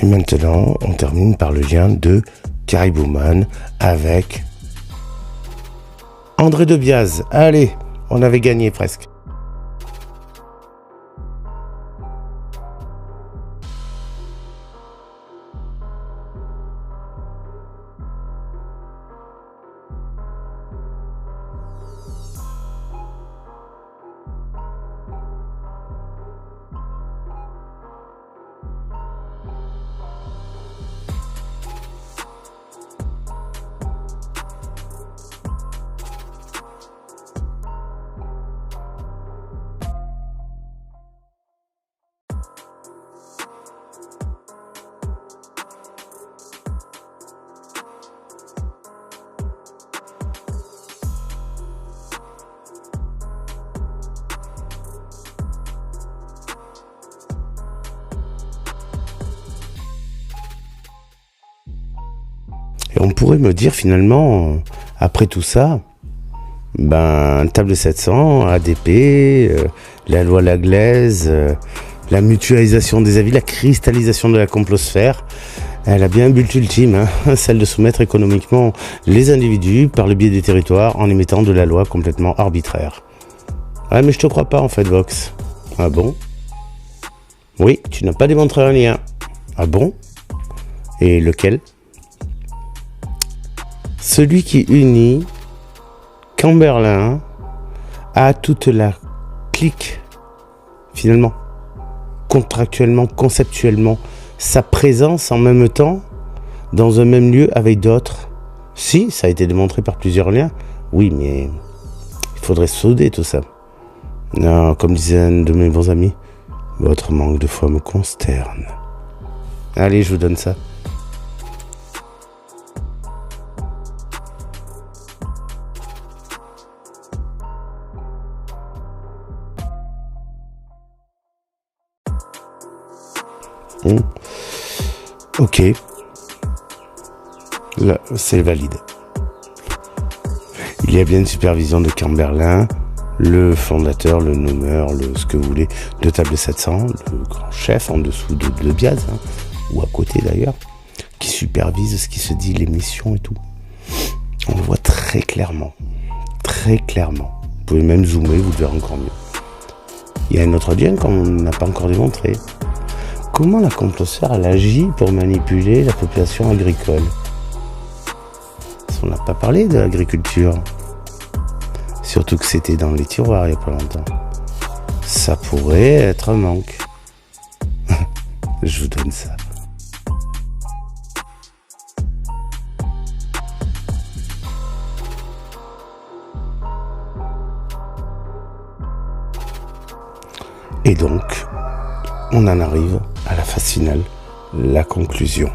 Et maintenant, on termine par le lien de Caribouman avec André De Bias. Allez, on avait gagné presque. Et on pourrait me dire finalement, après tout ça, Table 700, ADP, la loi Laglaise, la mutualisation des avis, la cristallisation de la complosphère, elle a bien un but ultime, celle de soumettre économiquement les individus par le biais des territoires en émettant de la loi complètement arbitraire. Ouais, mais je te crois pas en fait, Vox. Ah bon? Oui, tu n'as pas démontré un lien. Ah bon? Et lequel? Celui qui unit Camberlin à toute la clique, finalement, contractuellement, conceptuellement, sa présence en même temps, dans un même lieu avec d'autres. Si, ça a été démontré par plusieurs liens, oui, mais il faudrait souder tout ça. Non, comme disait un de mes bons amis, votre manque de foi me consterne. Allez, je vous donne ça. Ok, là c'est valide. Il y a bien une supervision de Camberlin, le fondateur, le nommeur, ce que vous voulez, de Table 700, le grand chef en dessous de Bias, ou à côté d'ailleurs, qui supervise ce qui se dit, l'émission et tout. On le voit très clairement, très clairement. Vous pouvez même zoomer, vous le verrez encore mieux. Il y a un autre lien qu'on n'a pas encore démontré. Comment la complosphère elle agit pour manipuler la population agricole? On n'a pas parlé de l'agriculture. Surtout que c'était dans les tiroirs il n'y a pas longtemps. ça pourrait être un manque. Je vous donne ça. Et donc, on en arrive à la phase finale, la conclusion.